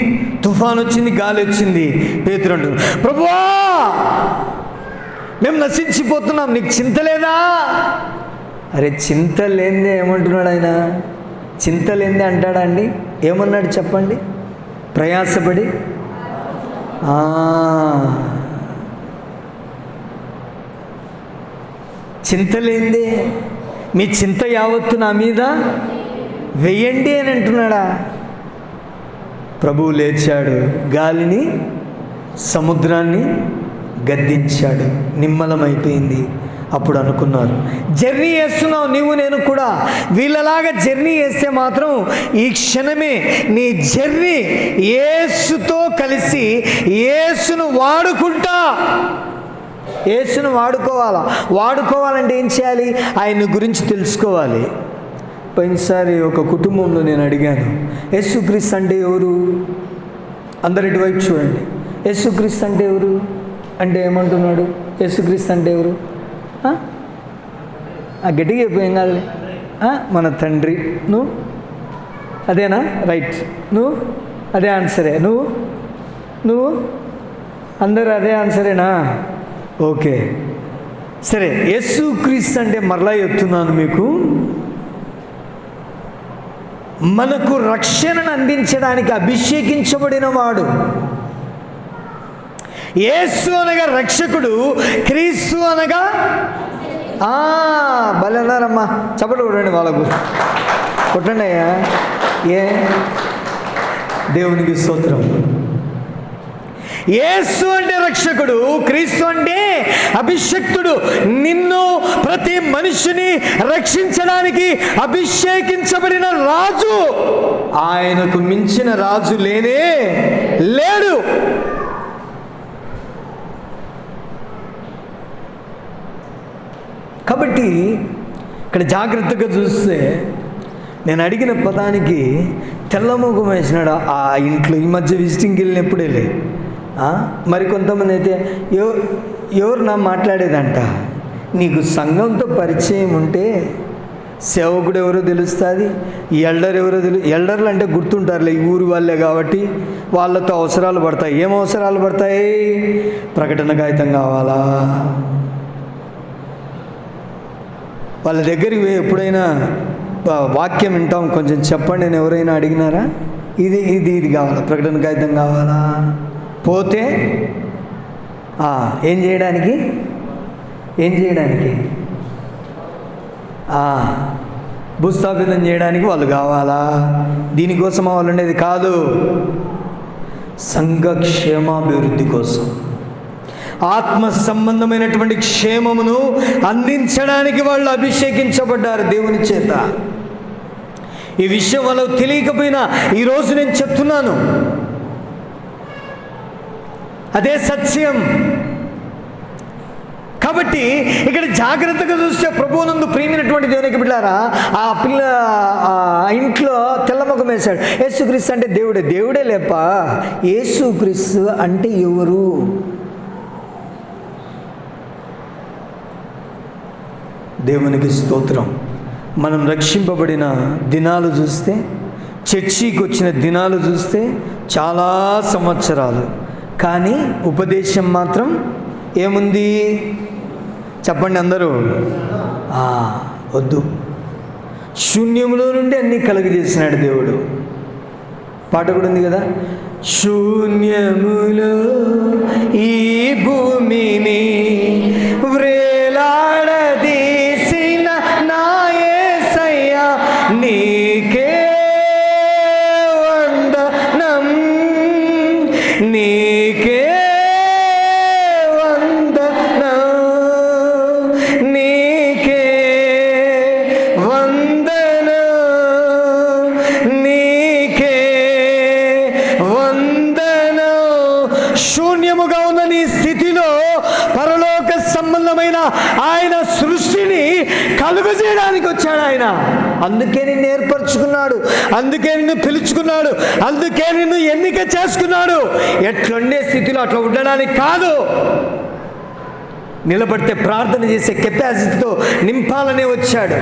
తుఫాన్ వచ్చింది, గాలి వచ్చింది. పేతురు అంటున్నాడు, ప్రభువా మేము నశించిపోతున్నాం, నీకు చింత లేదా? అరే చింత లేదే ఏమంటున్నాడు ఆయన? చింత లేదే అంటాడా అండి? ఏమన్నాడు చెప్పండి? ప్రయాసపడి చింత లేదే, మీ చింత యావత్తు నా మీద వెయ్యండి అని అంటున్నాడా? ప్రభువు లేచాడు, గాలిని సముద్రాన్ని గద్దించాడు, నిమ్మలమైపోయింది. అప్పుడు అనుకున్నారు, జర్నీ చేస్తున్నావు నీవు నేను కూడా, వీళ్ళలాగా జర్నీ చేస్తే మాత్రం ఈ క్షణమే నీ జర్నీ యేసుతో కలిసి యేసును వాడుకుంటా. యేసును వాడుకోవాలంటే ఏం చేయాలి? ఆయన గురించి తెలుసుకోవాలి. పోయినసారి ఒక కుటుంబంలో నేను అడిగాను, యేసుక్రీస్తు అంటే ఎవరు? అందరి ఇటువైపు చూడండి. యేసుక్రీస్తు అంటే ఎవరు అంటే ఏమంటున్నాడు? యేసుక్రీస్తు అంటే ఎవరు? గట్టిగా అయిపోయాం కాదు, మన తండ్రి. నువ్వు అదేనా? రైట్, నువ్వు అదే ఆన్సరే. నువ్వు అందరూ అదే ఆన్సరేనా? ఓకే సరే. యేసుక్రీస్తు అంటే మరలా చెప్తున్నాను మీకు, మనకు రక్షణను అందించడానికి అభిషేకించబడిన వాడు. యేసు అనగా రక్షకుడు, క్రీస్తు అనగా భలే అన్నారమ్మా, చప్పట్లు కొట్టండి వాళ్ళకు, కొట్టండి అయ్యా. దేవునికి స్తోత్రం. యేసు అంటే రక్షకుడు, క్రీస్తు అంటే అభిషక్తుడు. నిన్ను ప్రతి మనిషిని రక్షించడానికి అభిషేకించబడిన రాజు. ఆయనకు మించిన రాజు లేనే లేడు. కాబట్టి ఇక్కడ జాగ్రత్తగా చూస్తే నేను అడిగిన పదానికి తెల్లముఖం వేసినాడు ఆ ఇంట్లో. ఈ మధ్య విజిటింగ్కి వెళ్ళినప్పుడే లే. మరి కొంతమంది అయితే ఎవరు నా మాట్లాడేదంట, నీకు సంఘంతో పరిచయం ఉంటే సేవకుడు ఎవరో తెలుస్తుంది, ఎల్డర్ ఎవరో ఎల్డర్లు అంటే గుర్తుంటారులే, ఈ ఊరు వాళ్ళే కాబట్టి వాళ్ళతో అవసరాలు పడతాయి. ఏం అవసరాలు పడతాయి? ప్రకటన కాగితం కావాలా? వాళ్ళ దగ్గరికి ఎప్పుడైనా వాక్యం వింటాం, కొంచెం చెప్పండి అని ఎవరైనా అడిగినారా? ఇది కావాలా, ప్రకటన కాగితం కావాలా? పోతే ఏం చేయడానికి భూస్థాపితం చేయడానికి వాళ్ళు కావాలా? దీనికోసం వాళ్ళు ఉండేది కాదు. సంఘ క్షేమాభివృద్ధి కోసం, ఆత్మ సంబంధమైనటువంటి క్షేమమును అందించడానికి వాళ్ళు అభిషేకించబడ్డారు దేవుని చేత. ఈ విషయం వాళ్ళకు తెలియకపోయినా ఈరోజు నేను చెప్తున్నాను, అదే సత్యం. కాబట్టి ఇక్కడ జాగ్రత్తగా చూస్తే ప్రభువునందు ప్రియమైనటువంటి దేవునికి బిడ్డారా, ఆ ఇంట్లో తెల్లముఖం వేశాడు. యేసుక్రీస్తు అంటే దేవుడే లేప. యేసుక్రీస్తు అంటే ఎవరు? దేవునికి స్తోత్రం. మనం రక్షింపబడిన దినాలు చూస్తే, చర్చికి వచ్చిన దినాలు చూస్తే చాలా సంవత్సరాలు, కానీ ఉపదేశం మాత్రం ఏముంది చెప్పండి అందరూ? వద్దు. శూన్యములో నుండి అన్నీ కలుగజేసినాడు దేవుడు. పాట కూడా ఉంది కదా, శూన్యములో ఈ భూమిని వ్రేలాడదీసిన నా యేసయ్యా నీకే వందనం, నీకే వందనం, నీకే వందనం, నీకే వందనం. శూన్యముగా ఉన్న నీ స్థితిలో పరలోక సంబంధమైన ఆయన సృష్టిని కలుగజేయడానికి వచ్చాడు ఆయన. అందుకే నిన్ను ఏర్పరచుకున్నాడు, అందుకే నిన్ను పిలుచుకున్నాడు, అందుకే నిన్ను ఎన్నిక చేసుకున్నాడు. ఎట్లుండే స్థితిలో అట్లా ఉండడానికి కాదు, నిలబడితే ప్రార్థన చేసే కెపాసిటీతో నింపాలనే వచ్చాడు.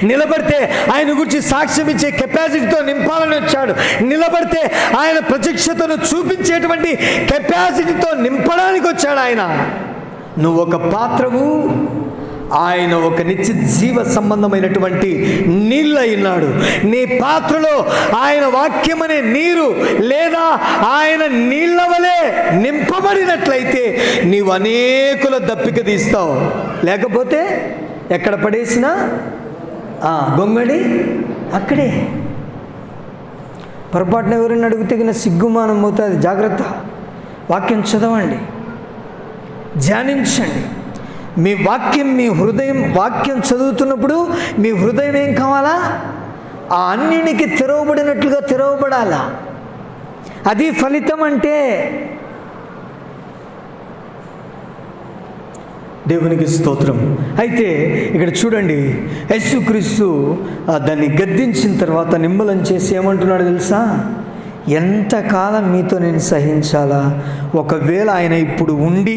నిలబడితే ఆయన గురించి సాక్ష్యం ఇచ్చే కెపాసిటీతో నింపాలని వచ్చాడు. నిలబడితే ఆయన ప్రత్యక్షతను చూపించేటువంటి కెపాసిటీతో నింపడానికి వచ్చాడు ఆయన. నువ్వు ఒక పాత్రవు, ఆయన ఒక నిత్య జీవ సంబంధమైనటువంటి నీళ్ళు అయినాడు. నీ పాత్రలో ఆయన వాక్యమనే నీరు లేదా ఆయన నీళ్ళ వలె నింపబడినట్లయితే నీవు అనేకుల దప్పిక తీస్తావు. లేకపోతే ఎక్కడ పడేసినా గొంగడి అక్కడే. పొరపాటున ఎవరైనా అడిగితే సిగ్గుమానం అవుతుంది. జాగ్రత్త. వాక్యం చదవండి, ధ్యానించండి. మీ వాక్యం, మీ హృదయం వాక్యం చదువుతున్నప్పుడు మీ హృదయం ఏం కావాలా? ఆ అన్నిటికి తెరవబడినట్లుగా తెరవబడాలా. అది ఫలితం అంటే. దేవునికి స్తోత్రం. అయితే ఇక్కడ చూడండి, యేసుక్రీస్తు దాన్ని గద్దించిన తర్వాత నిమ్మలం చేసి ఏమంటున్నాడు తెలుసా? ఎంతకాలం మీతో నేను సహించాలా? ఒకవేళ ఆయన ఇప్పుడు ఉండి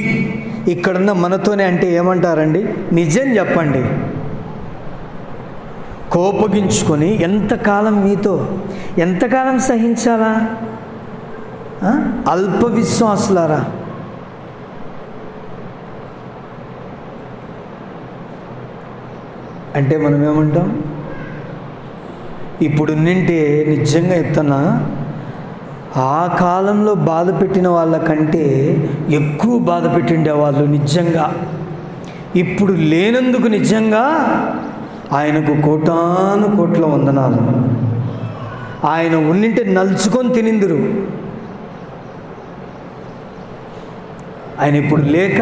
ఇక్కడున్న మనతోనే అంటే ఏమంటారండి? నిజం చెప్పండి. కోపగించుకొని ఎంతకాలం మీతో, ఎంతకాలం సహించాలా? అల్ప విశ్వాసులారా. అంటే మనం ఏమంటాం? ఇప్పుడు నింటే నిజంగా చెప్తున్నా, ఆ కాలంలో బాధ పెట్టిన వాళ్ళకంటే ఎక్కువ బాధ పెట్టిండే వాళ్ళు నిజంగా. ఇప్పుడు లేనందుకు నిజంగా ఆయనకు కోటాను కోట్ల వందనాలు. ఆయన ఉన్నింటే నలుచుకొని తినిందురు. ఆయన ఇప్పుడు లేక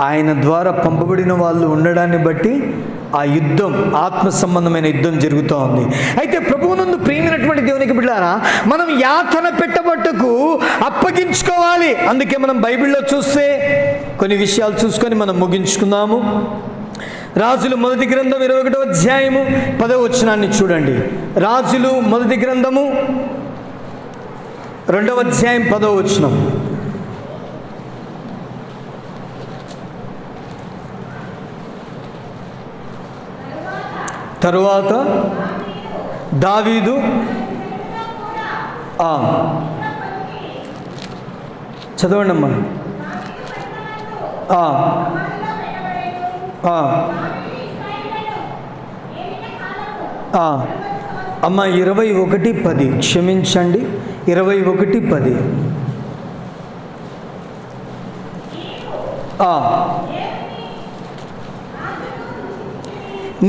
ఆయన ద్వారా పంపబడిన వాళ్ళు ఉండడాన్ని బట్టి ఆ యుద్ధం, ఆత్మ సంబంధమైన యుద్ధం జరుగుతూ ఉంది. అయితే ప్రభువునందు ప్రియమైనటువంటి దేవునికి బిడ్డలారా, మనం యాతన పెట్టబట్టకు అప్పగించుకోవాలి. అందుకే మనం బైబిల్లో చూస్తే కొన్ని విషయాలు చూసుకొని మనం ముగించుకుందాము. రాజులు మొదటి గ్రంథం 21వ అధ్యాయము 10వ వచనాన్ని చూడండి. రాజులు మొదటి గ్రంథము 2వ అధ్యాయం 10వ వచనం. తరువాత దావీదు చదవండి అమ్మా. అమ్మ 21:10 క్షమించండి, 21:10.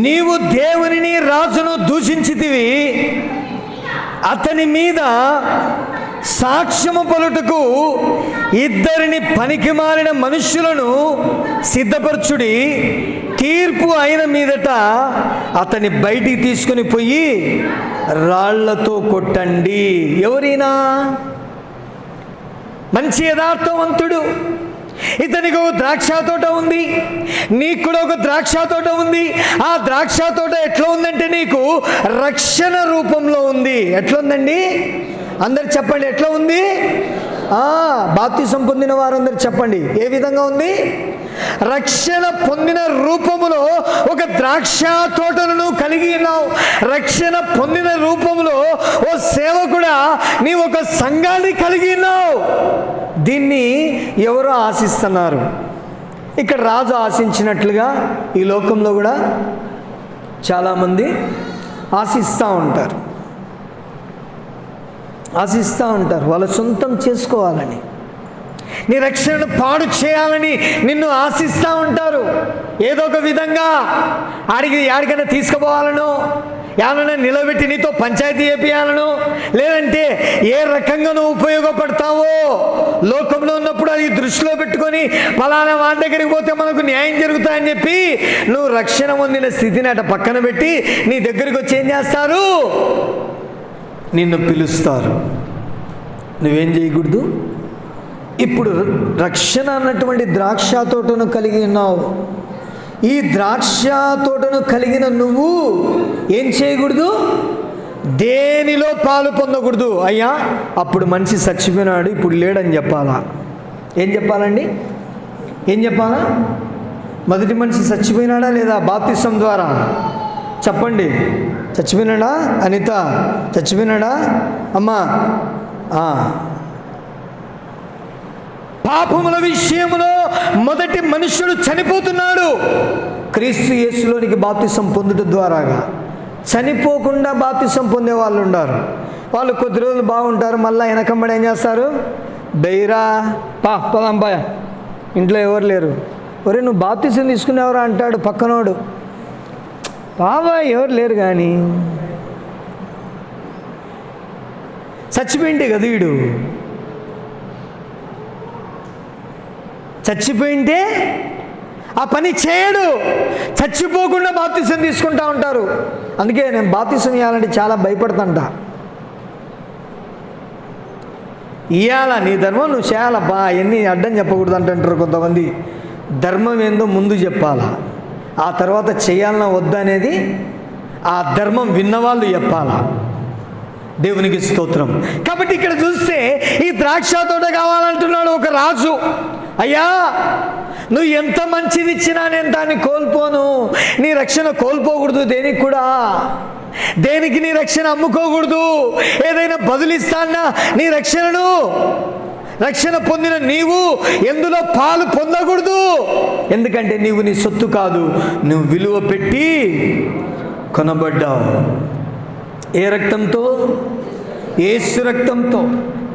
నీవు దేవునిని రాజును దూషించితివి, అతని మీద సాక్ష్యము పలుటకు ఇద్దరిని పనికిమాలిన మనుష్యులను సిద్ధపరచుడి. తీర్పు అయిన మీదట అతని బయటికి తీసుకుని పోయి రాళ్లతో కొట్టండి. ఎవరైనా మంచి యథార్థవంతుడు, ఇతనికి ఒక ద్రాక్ష తోట ఉంది, నీకు కూడా ఒక ద్రాక్ష తోట ఉంది. ఆ ద్రాక్ష తోట ఎట్లా ఉందంటే నీకు రక్షణ రూపంలో ఉంది. ఎట్లా ఉందండి? అందరు చెప్పండి, ఎట్లా ఉంది? బాప్తిసం పొందిన వారందరూ చెప్పండి, ఏ విధంగా ఉంది? రక్షణ పొందిన రూపములో ఒక ద్రాక్ష తోటలను కలిగి ఉన్నావు. రక్షణ పొందిన రూపంలో ఓ సేవకుడా నీ ఒక సంఘాన్ని కలిగి ఉన్నావు. దీన్ని ఎవరో ఆశిస్తున్నారు. ఇక్కడ రాజు ఆశించినట్లుగా ఈ లోకంలో కూడా చాలామంది ఆశిస్తూ ఉంటారు. వాళ్ళ సొంతం చేసుకోవాలని, నీ రక్షణను పాడు చేయాలని నిన్ను ఆశిస్తూ ఉంటారు. ఏదో ఒక విధంగా యాడికైనా తీసుకుపోవాలనో, ఎవరైనా నిలబెట్టి నీతో పంచాయతీ చేపియాలనో, లేదంటే ఏ రకంగా నువ్వు ఉపయోగపడతావో లోకంలో ఉన్నప్పుడు అది దృష్టిలో పెట్టుకొని ఫలానా వాళ్ళ దగ్గరికి పోతే మనకు న్యాయం జరుగుతాయని చెప్పి నువ్వు రక్షణ పొందిన స్థితిని అట పక్కన పెట్టి నీ దగ్గరికి వచ్చి ఏం చేస్తారు? నిన్ను పిలుస్తారు. నువ్వేం చేయకూడదు? ఇప్పుడు రక్షణ అన్నటువంటి ద్రాక్ష తోటను కలిగి ఉన్నావు. ఈ ద్రాక్ష తోటను కలిగిన నువ్వు ఏం చేయకూడదు? దేనిలో పాలు పొందకూడదు. అయ్యా, అప్పుడు మనిషి చచ్చిపోయినాడు, ఇప్పుడు లేడని చెప్పాలా? ఏం చెప్పాలండి? ఏం చెప్పాలా? మొదటి మనిషి చచ్చిపోయినాడా లేదా? బాప్తిసం ద్వారా చెప్పండి. చచ్చిపోయినాడా? అనిత చచ్చిపోయినాడా? అమ్మా, పాపముల విషయంలో మొదటి మనుష్యుడు చనిపోతున్నాడు. క్రీస్తు యేసులోనికి బాప్తిసం పొందుట ద్వారాగా చనిపోకుండా బాప్తిసం పొందే వాళ్ళు ఉన్నారు. వాళ్ళు కొద్ది రోజులు బాగుంటారు, మళ్ళీ వెనకమ్మడి ఏం చేస్తారు? బైరా పదాంబాయ, ఇంట్లో ఎవరు లేరు, ఒరే నువ్వు బాప్తిసం తీసుకునేవరా అంటాడు పక్కనోడు. బాబా ఎవరు లేరు, కానీ చచ్చిపోయింటే కదా వీడు, చచ్చిపోయింటే ఆ పని చేయడు. చచ్చిపోకుండా బాప్తిసం తీసుకుంటా ఉంటారు. అందుకే నేను బాప్తిసం ఇవ్వాలంటే చాలా భయపడతాంట. ఇవ్వాలా, నీ ధర్మం నువ్వు చేయాలబ్బా, అవన్నీ అడ్డం చెప్పకూడదు అంటుంటారు కొంతమంది. ధర్మం ఏందో ముందు చెప్పాలా, ఆ తర్వాత చేయాలన్నా వద్దనేది ఆ ధర్మం విన్నవాళ్ళు చెప్పాలా. దేవునికి స్తోత్రం. కాబట్టి ఇక్కడ చూస్తే ఈ ద్రాక్ష తోట కావాలంటున్నాడు ఒక రాజు. అయ్యా, నువ్వు ఎంత మంచిది ఇచ్చినా నేను దాన్ని కోల్పోను. నీ రక్షణ కోల్పోకూడదు దేనికి కూడా. దేనికి నీ రక్షణ అమ్ముకోకూడదు. ఏదైనా బదులిస్తానా నీ రక్షణను? రక్షణ పొందిన నీవు ఎందులో పాలు పొందకూడదు. ఎందుకంటే నీవు నీ సొత్తు కాదు, నువ్వు విలువ పెట్టి కొనబడ్డావు. ఏ రక్తంతో? యేసు రక్తంతో,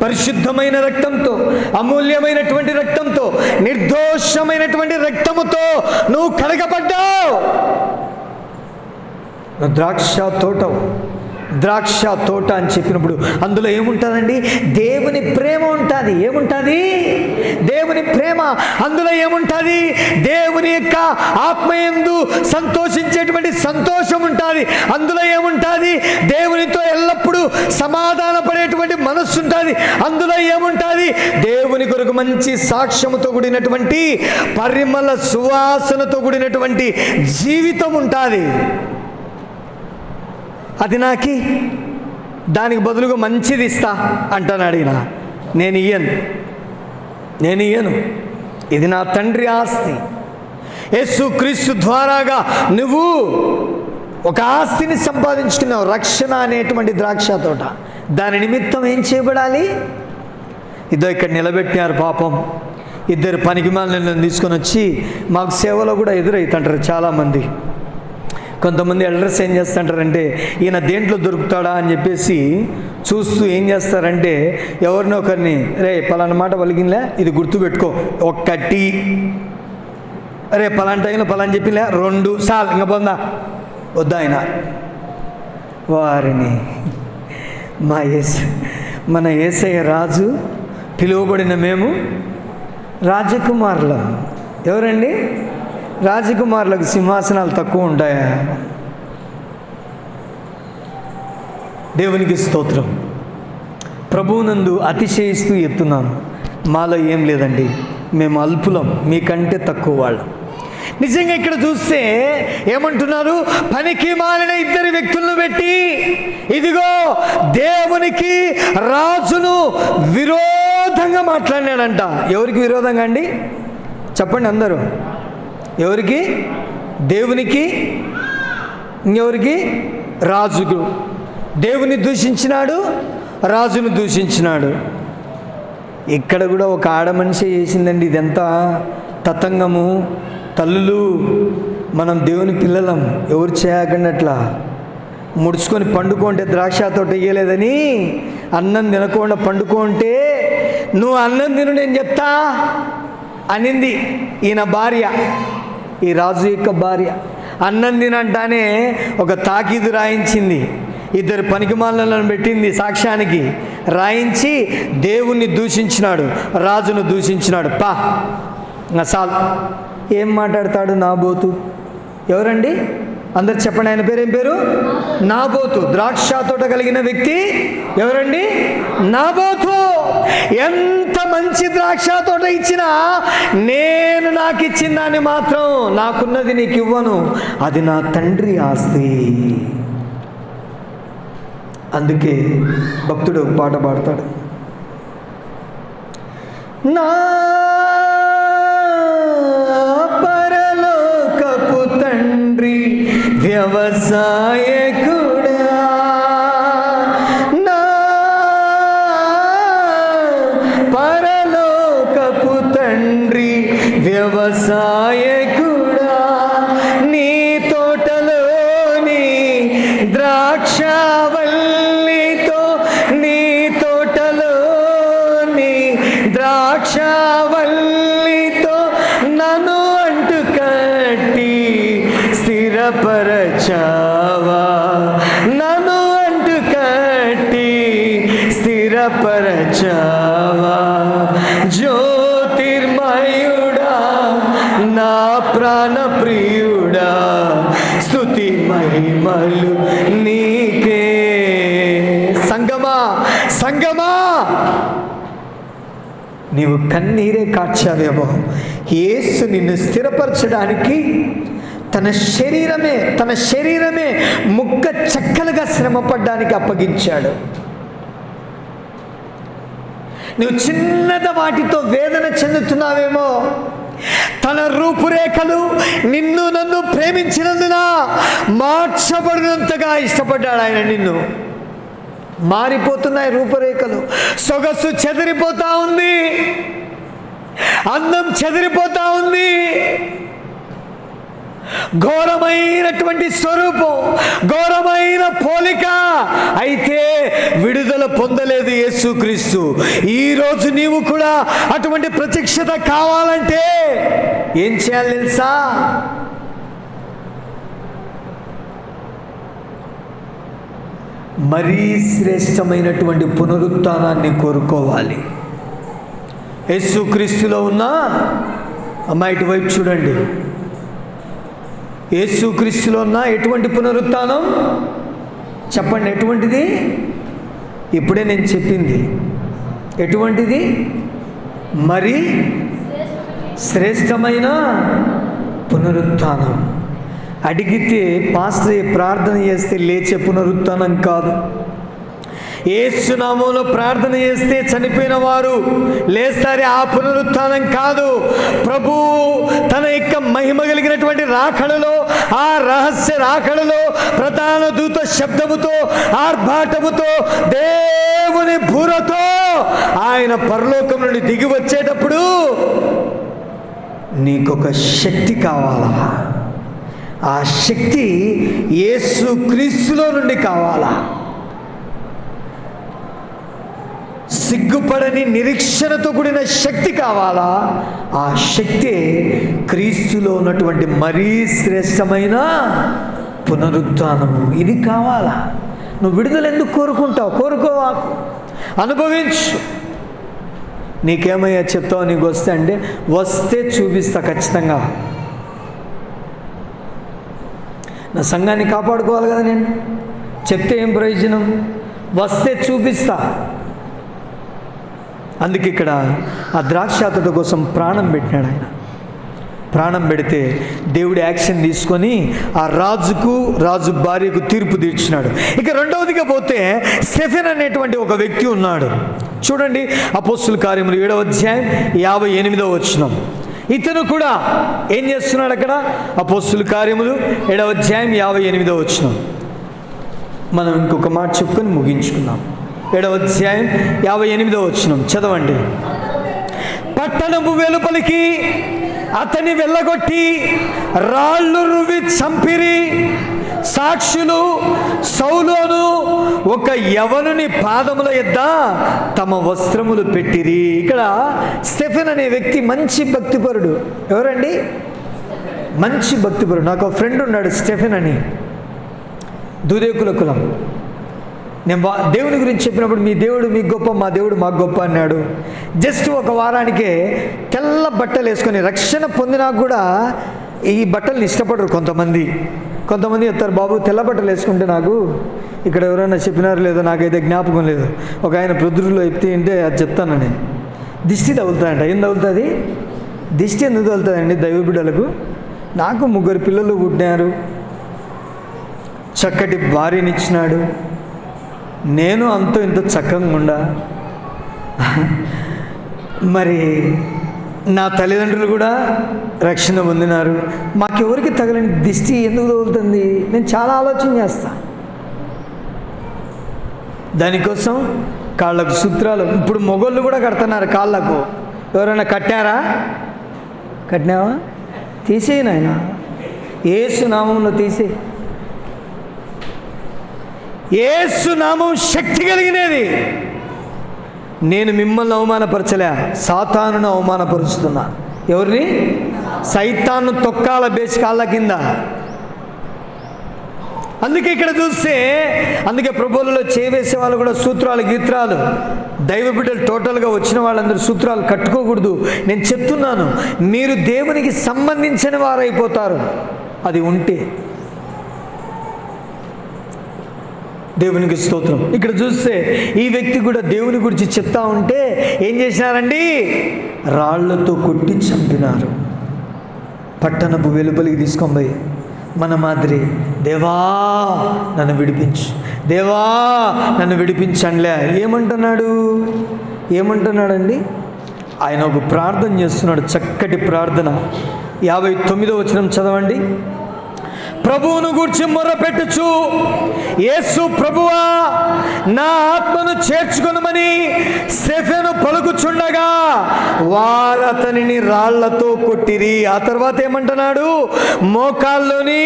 పరిశుద్ధమైన రక్తంతో, అమూల్యమైనటువంటి రక్తంతో, నిర్దోషమైనటువంటి రక్తముతో నువ్వు కడగబడ్డావు. ద్రాక్ష తోట అని చెప్పినప్పుడు అందులో ఏముంటుందండి? దేవుని ప్రేమ ఉంటుంది. ఏముంటుంది? దేవుని ప్రేమ. అందులో ఏముంటుంది? దేవుని యొక్క ఆత్మయందు సంతోషించేటువంటి సంతోషం ఉంటుంది. అందులో ఏముంటుంది? దేవునితో ఎల్లప్పుడూ సమాధాన పడేటువంటి మనస్సు ఉంటుంది. అందులో ఏముంటుంది? దేవుని కొరకు మంచి సాక్ష్యముతో కూడినటువంటి పరిమళ సువాసనతో కూడినటువంటి జీవితం ఉంటుంది. అది నాకి, దానికి బదులుగా మంచిది ఇస్తా అంటున్నాడు ఈయన. నేను ఇయ్యను, ఇది నా తండ్రి ఆస్తి. యేసు క్రీస్తు ద్వారాగా నువ్వు ఒక ఆస్తిని సంపాదించుకున్నావు, రక్షణ అనేటువంటి ద్రాక్ష తోట. దాని నిమిత్తం ఏం చేయబడాలి? ఇదో ఇక్కడ నిలబెట్టినారు పాపం. ఇద్దరు పనికిమాలిన తీసుకొని వచ్చి మాకు సేవలో కూడా ఎదురవుతుంటారు చాలామంది. కొంతమంది ఎల్డర్స్ ఏం చేస్తుంటారంటే ఈయన దేంట్లో దొరుకుతాడా అని చెప్పేసి చూస్తూ ఏం చేస్తారంటే ఎవరినో ఒకరిని, రే పలానా మాట పలికిందా, ఇది గుర్తుపెట్టుకో, ఒక్కటి అరే పలాంటి టైంలో పలాని చెప్పిలే 2 సార్లు ఇంకా పొందా వద్దా ఆయన వారిని మన యేసయ్య రాజు, పిలువబడిన మేము రాజకుమారులం. ఎవరండి? రాజకుమారులకు సింహాసనాలు తక్కువ ఉంటాయా? దేవునికి స్తోత్రం. ప్రభువునందు అతిశయిస్తూ ఎత్తున్నాను. మాలో ఏం లేదండి, మేము అల్పులం, మీకంటే తక్కువ వాళ్ళం. నిజంగా ఇక్కడ చూస్తే ఏమంటున్నారు? పనికి మాలిన 2 వ్యక్తులను పెట్టి ఇదిగో దేవునికి రాజును విరోధంగా మాట్లాడినాడంట. ఎవరికి విరోధంగా అండి? చెప్పండి అందరూ. ఎవరికి? దేవునికి. ఇంకెవరికి? రాజుకు. దేవుని దూషించినాడు, రాజును దూషించినాడు. ఇక్కడ కూడా ఒక ఆడ మనిషి చేసిందండి ఇదంతా తతంగము. తల్లులు, మనం దేవుని పిల్లలం, ఎవరు చేయకండి అట్లా. ముడుచుకొని పండుకుంటే ద్రాక్ష తోట వేయలేదని అన్నం తినకుండా పండుకుంటే నువ్వు అన్నం తిను నేను చెప్తా అనింది ఈయన భార్య, ఈ రాజు యొక్క భార్య. అన్నం తినంటానే ఒక తాకీదు రాయించింది, 2 పనికిమాలను పెట్టింది సాక్ష్యానికి. రాయించి దేవుణ్ణి దూషించినాడు, రాజును దూషించినాడు. చాలు. ఏం మాట్లాడతాడు? నాబోతు. ఎవరండి? అందరు చెప్పండి. ఆయన పేరు ఏం పేరు? నాబోతు. ద్రాక్ష తోట కలిగిన వ్యక్తి ఎవరండి? నాబోతు. ఎంత మంచి ద్రాక్ష తోట ఇచ్చినా నేను నాకు ఇచ్చిన దాన్ని మాత్రం నాకున్నది నీకు ఇవ్వను, అది నా తండ్రి ఆస్తి. అందుకే భక్తుడు ఒక పాట పాడతాడు. నా పరలోకపు తండ్రి వ్యవసాయకుడా, నా పరలోకపు తండ్రి వ్యవసాయకుడా, నీ తోటలోని ద్రాక్షవల్లితో, నీ తోటలోని ద్రాక్షవల్లితో నన్ను అంటు కట్టి స్థిరపరచావా, నన్ను అంటు కట్టి స్థిరపరచావా. జ్యోతిర్మయుడా, నా ప్రాణ ప్రియుడా, స్తుతి మహిమలు నీకే. సంగమా నీవు కన్నీరే కార్చావేమో. యేసు నిన్ను స్థిరపరచడానికి తన శరీరమే ముక్క చెక్కలుగా శ్రమపడ్డానికి అప్పగించాడు. నువ్వు చిన్నద వాటితో వేదన చెందుతున్నావేమో. తన రూపురేఖలు నిన్ను నన్ను ప్రేమించినందున మార్చబడినంతగా ఇష్టపడ్డాడు ఆయన. నిన్ను మారిపోతున్నాయి రూపురేఖలు. సొగసు చెదిరిపోతా ఉంది, అందం చెదిరిపోతా ఉంది. ఘోరమైనటువంటి స్వరూపం, ఘోరమైన పోలిక. అయితే విడుదల పొందలేదు యేసుక్రీస్తు. ఈరోజు నీవు కూడా అటువంటి ప్రత్యక్షత కావాలంటే ఏం చేయాలి తెలుసా? మరీ శ్రేష్టమైనటువంటి పునరుత్థానాన్ని కోరుకోవాలి. యేసుక్రీస్తులో ఉన్న అమ్మాయి ఇటువైపు చూడండి. యేసుక్రీస్తులో ఉన్న ఎటువంటి పునరుత్థానం చెప్పండి? ఎటువంటిది? ఇప్పుడే నేను చెప్పింది ఎటువంటిది? మరి శ్రేష్టమైన పునరుత్థానం. అడిగితే పాస్టర్ ప్రార్థన చేస్తే లేచే పునరుత్థానం కాదు. యేసు నామములో ప్రార్థన చేస్తే చనిపోయిన వారు లేస్తారే, ఆ పునరుత్థానం కాదు. ప్రభు తన యొక్క మహిమ కలిగినటువంటి రాకడలో, ఆ రహస్య రాకడలో ప్రధాన దూత శబ్దముతో, ఆర్భాటముతో, దేవుని బూరతో ఆయన పరలోకం నుండి దిగి వచ్చేటప్పుడు నీకొక శక్తి కావాలా? ఆ శక్తి యేసుక్రీస్తులో నుండి కావాలా? సిగ్గుపడని నిరీక్షణతో కూడిన శక్తి కావాలా? ఆ శక్తి క్రీస్తులో ఉన్నటువంటి మరీ శ్రేష్టమైన పునరుత్థానము. ఇది కావాలా? నువ్వు విడుదల ఎందుకు కోరుకుంటావు? కోరుకోవాకు, అనుభవించు. నీకేమయ్యా చెప్తావు? నీకు వస్తే అంటే వస్తే చూపిస్తా ఖచ్చితంగా. నా సంఘాన్ని కాపాడుకోవాలి కదా, నేను చెప్తే ఏం ప్రయోజనం? వస్తే చూపిస్తా. అందుకే ఇక్కడ ఆ ద్రాక్షాతోట కోసం ప్రాణం పెట్టినాడు ఆయన. ప్రాణం పెడితే దేవుడు యాక్షన్ తీసుకొని ఆ రాజు భార్యకు తీర్పు తీర్చినాడు. ఇక రెండవదిగా పోతే స్టెఫెన్ అనేటువంటి ఒక వ్యక్తి ఉన్నాడు. చూడండి, అపోస్తుల కార్యములు 7వ అధ్యాయం 58వ వచనం. ఇతను కూడా ఏం చేస్తున్నాడు అక్కడ? అపోస్తుల కార్యములు 7వ అధ్యాయం 58వ వచనం. మనం ఇంకొక మాట చెప్పుకొని ముగించుకుందాం. 7వ అధ్యాయం 58వ వచనం చదవండి. పట్టణము వెలుపలికి అతని వెళ్ళగొట్టి రాళ్ళు రువి చంపిరి. సాక్షులు సౌలును ఒక యవనుని పాదముల యొద్ద తమ వస్త్రములు పెట్టిరి. ఇక్కడ స్టెఫెన్ అనే వ్యక్తి మంచి భక్తిపరుడు. ఎవరండి? మంచి భక్తిపరుడు. నాకు ఒక ఫ్రెండ్ ఉన్నాడు స్టెఫెన్ అని, దుదేకుల కులం. నేను దేవుని గురించి చెప్పినప్పుడు మీ దేవుడు మీకు గొప్ప, మా దేవుడు మాకు గొప్ప అన్నాడు. జస్ట్ ఒక వారానికే తెల్ల బట్టలు వేసుకొని, రక్షణ పొందినా కూడా ఈ బట్టలను ఇష్టపడరు కొంతమంది చెప్తారు, బాబు తెల్ల బట్టలు వేసుకుంటే నాకు, ఇక్కడ ఎవరైనా చెప్పినారు లేదో నాకైతే జ్ఞాపకం లేదు, ఒక ఆయన ప్రొద్దురులో చెప్తే ఏంటే అది చెప్తాను నేను. దిష్టి తగులుతాయంట. ఏం తగులుతుంది? దిష్టి ఎందుకు తగులుతుందండి దైవ బిడ్డలకు? నాకు 3 పిల్లలు పుట్టినారు, చక్కటి భార్యనిచ్చినాడు, నేను అంతో ఇంత చక్కగా ఉండా, మరి నా తల్లిదండ్రులు కూడా రక్షణ పొందినారు, మాకెవరికి తగలని దిష్టి ఎందుకు తగులుతుంది? నేను చాలా ఆలోచన చేస్తా. దానికోసం కాళ్ళకు సూత్రాలు. ఇప్పుడు మొగోళ్ళు కూడా కడుతున్నారు కాళ్ళకు. ఎవరైనా కట్టినావా? తీసేయి నాయన, యేసు నామంలో తీసేయి. యేసు నామం శక్తి కలిగినది. నేను మిమ్మల్ని అవమానపరచలే, సాతానును అవమానపరుస్తున్నా. ఎవరిని? సైతాను తొక్కాల బేసి కాళ్ళ కింద. అందుకే ఇక్కడ చూస్తే, అందుకే ప్రభువులలో చేవేసే వాళ్ళు కూడా సూత్రాలు గీత్రాలు, దైవ బిడ్డలు టోటల్గా వచ్చిన వాళ్ళందరూ సూత్రాలు కట్టుకోకూడదు. నేను చెప్తున్నాను, మీరు దేవునికి సంబంధించిన వారైపోతారు అది ఉంటే. దేవునికి స్తోత్రం. ఇక్కడ చూస్తే ఈ వ్యక్తి కూడా దేవుని గురించి చెప్తా ఉంటే ఏం చేసినారండి? రాళ్లతో కొట్టి చంపినారు. పట్టణపు వెలుపలికి తీసుకొని పోయి మన మాదిరి, దేవా నన్ను విడిపించు, దేవా నన్ను విడిపించండిలే. ఏమంటున్నాడండి? ఆయన ఒక ప్రార్థన చేస్తున్నాడు, చక్కటి ప్రార్థన. 59వ వచనం చదవండి. ప్రభువును గూర్చి మొర్రపెట్టుచు, యేసు ప్రభువా నా ఆత్మను చేర్చుకొనుమని స్టెఫెను పలుకుచుండగా వారతనిని రాళ్లతో కొట్టిరి. ఆ తర్వాత ఏమంటున్నాడు? మోకాల్లోని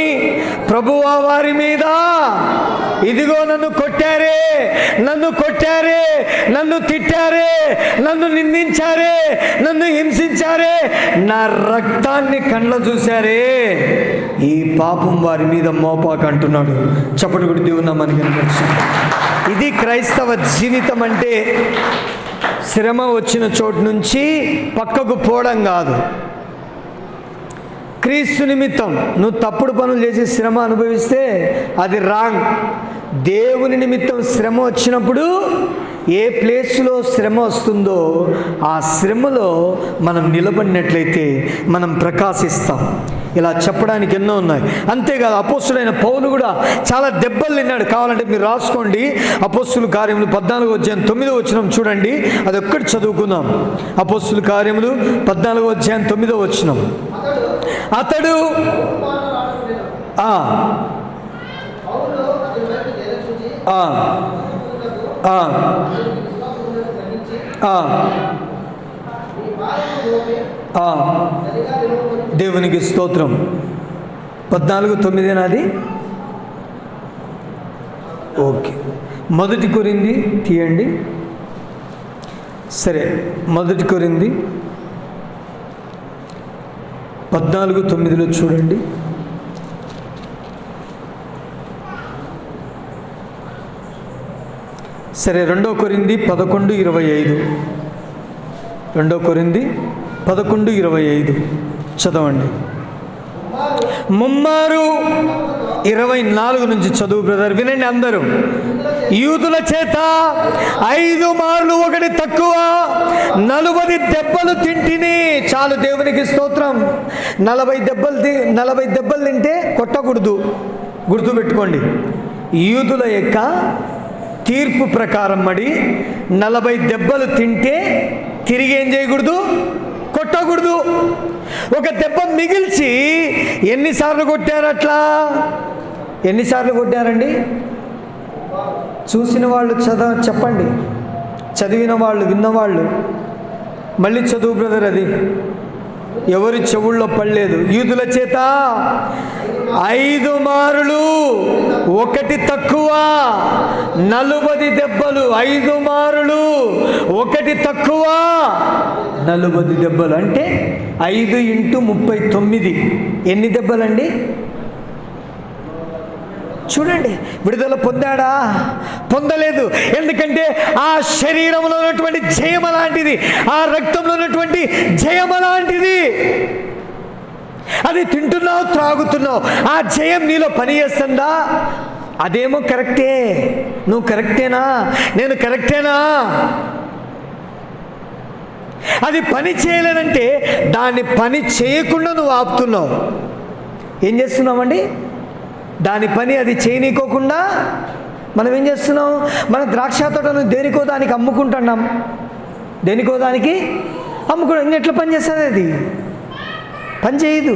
ప్రభువా వారి మీద, ఇదిగో నన్ను కొట్టారే, నన్ను తిట్టారే, నన్ను నిందించారే, నన్ను హింసించారే, నా రక్తాన్ని కండ్ల చూశారే, ఈ పాపం వారి మీద మోపాక అంటున్నాడు. చప్పటి కొట్టి దేవుని నామానికి కనపరచు. ఇది క్రైస్తవ జీవితం అంటే. శ్రమ వచ్చిన చోటు నుంచి పక్కకు పోవడం కాదు. క్రీస్తు నిమిత్తం నువ్వు తప్పుడు పనులు చేసి శ్రమ అనుభవిస్తే అది రాంగ్. దేవుని నిమిత్తం శ్రమ వచ్చినప్పుడు ఏ ప్లేస్లో శ్రమ వస్తుందో ఆ శ్రమలో మనం నిలబడినట్లయితే మనం ప్రకాశిస్తాం. ఇలా చెప్పడానికి ఎన్నో ఉన్నాయి. అంతేకాదు, అపోస్తులైన పౌలు కూడా చాలా దెబ్బలు తిన్నాడు. కావాలంటే మీరు రాసుకోండి. అపోస్తుల కార్యములు 14వ అధ్యాయం 9వ వచనం చూడండి. అది ఒక్కటి చదువుకుందాం. అపోస్తుల కార్యములు 14వ అధ్యాయం 9వ వచనం. అతడు దేవునికి స్తోత్రం. 14:9 నాది. ఓకే, 1 కొరింథీ తీయండి. సరే, 1 కొరింథీ 14:9 చూడండి. సరే, 2 కొరింథీ 11:25. 2 కొరింథీ 11:25 చదవండి. ముమ్మారు 24 నుంచి చదువు బ్రదర్, వినండి అందరూ. యూదుల చేత 5 మార్లు ఒకటి తక్కువ 40 దెబ్బలు తింటిని. చాలు, దేవునికి స్తోత్రం. 40 దెబ్బలు తింటే కొట్టకూడదు, గుర్తుపెట్టుకోండి. యూదుల యొక్క తీర్పు ప్రకారం 40 దెబ్బలు తింటే తిరిగి ఏం చేయకూడదు, కొట్టకూడదు. ఒక దెబ్బ మిగిల్చి ఎన్నిసార్లు కొట్టారు? అట్లా ఎన్నిసార్లు కొట్టారండి? చూసిన వాళ్ళు చెప్పండి, చదివిన వాళ్ళు, విన్నవాళ్ళు. మళ్ళీ చదువు బ్రదర్, అది ఎవరి చెవుల్లో పడలేదు. యూదుల చేత 5 మార్లు ఒకటి తక్కువ 40 దెబ్బలు. 5 మార్లు ఒకటి తక్కువ 40 దెబ్బలు అంటే 5 × 39 ఎన్ని దెబ్బలండి? చూడండి, విడుదల పొందాడా? పొందలేదు. ఎందుకంటే ఆ శరీరంలో ఉన్నటువంటి జయమ లాంటిది, ఆ రక్తంలో ఉన్నటువంటి జయమ లాంటిది. అది తింటున్నావు, త్రాగుతున్నావు, ఆ జయం నీలో పని చేస్తుందా? అదేమో కరెక్టే, నువ్వు కరెక్టేనా, నేను కరెక్టేనా? అది పని చేయలేదంటే దాన్ని పని చేయకుండా నువ్వు ఆపుతున్నావు. ఏం చేస్తున్నామండి? దాని పని అది చేయనీకోకుండా మనం ఏం చేస్తున్నాం? మన ద్రాక్ష తోటను దేనికో దానికి అమ్ముకుంటున్నాం, దేనికో దానికి అమ్ముకుంటాం. ఇంకెట్లా పని చేస్తుంది? అది పని చేయదు,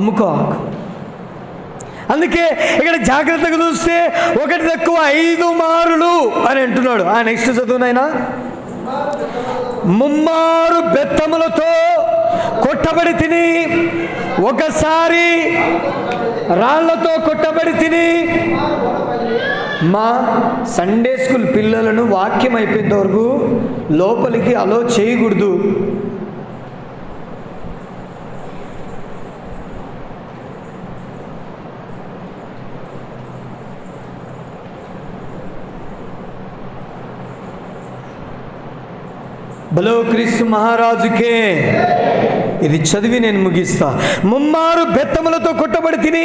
అమ్ముకో. అందుకే ఇక్కడ జాగ్రత్తగా చూస్తే ఒకటి తక్కువ 5 మార్లు అని అంటున్నాడు. నెక్స్ట్ చదువునైనా. ముమ్మారు బెత్తములతో కొట్టబడి తిని, ఒకసారి రాళ్లతో కొట్టబడి తిని. మా సండే స్కూల్ పిల్లలను వాక్యం అయిపోయేంత వరకు లోపలికి అలో చేయకూడదు. బలో క్రీస్తు మహారాజుకే. ఇది చదివి నేను ముగిస్తా. ముమ్మారు బెత్తములతో కొట్టబడి తిని,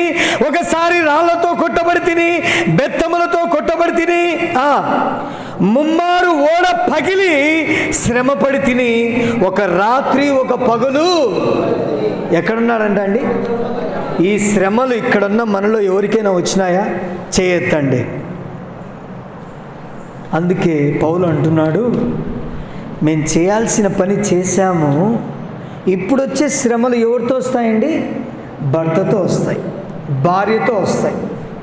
ఒకసారి రాళ్లతో కొట్టబడి తిని, బెత్తములతో కొట్టబడి తిని, ముమ్మారు ఓడ పగిలి శ్రమపడి తిని, ఒక రాత్రి ఒక పగలు. ఎక్కడున్నాడంట అండి? ఈ శ్రమలు ఇక్కడున్న మనలో ఎవరికైనా వచ్చినాయా? చేయెత్తండి. అందుకే పౌలు అంటున్నాడు, మేము చేయాల్సిన పని చేశాము, ఇప్పుడు వచ్చే శ్రమలు ఎవరితో వస్తాయండి? భర్తతో వస్తాయి, భార్యతో వస్తాయి,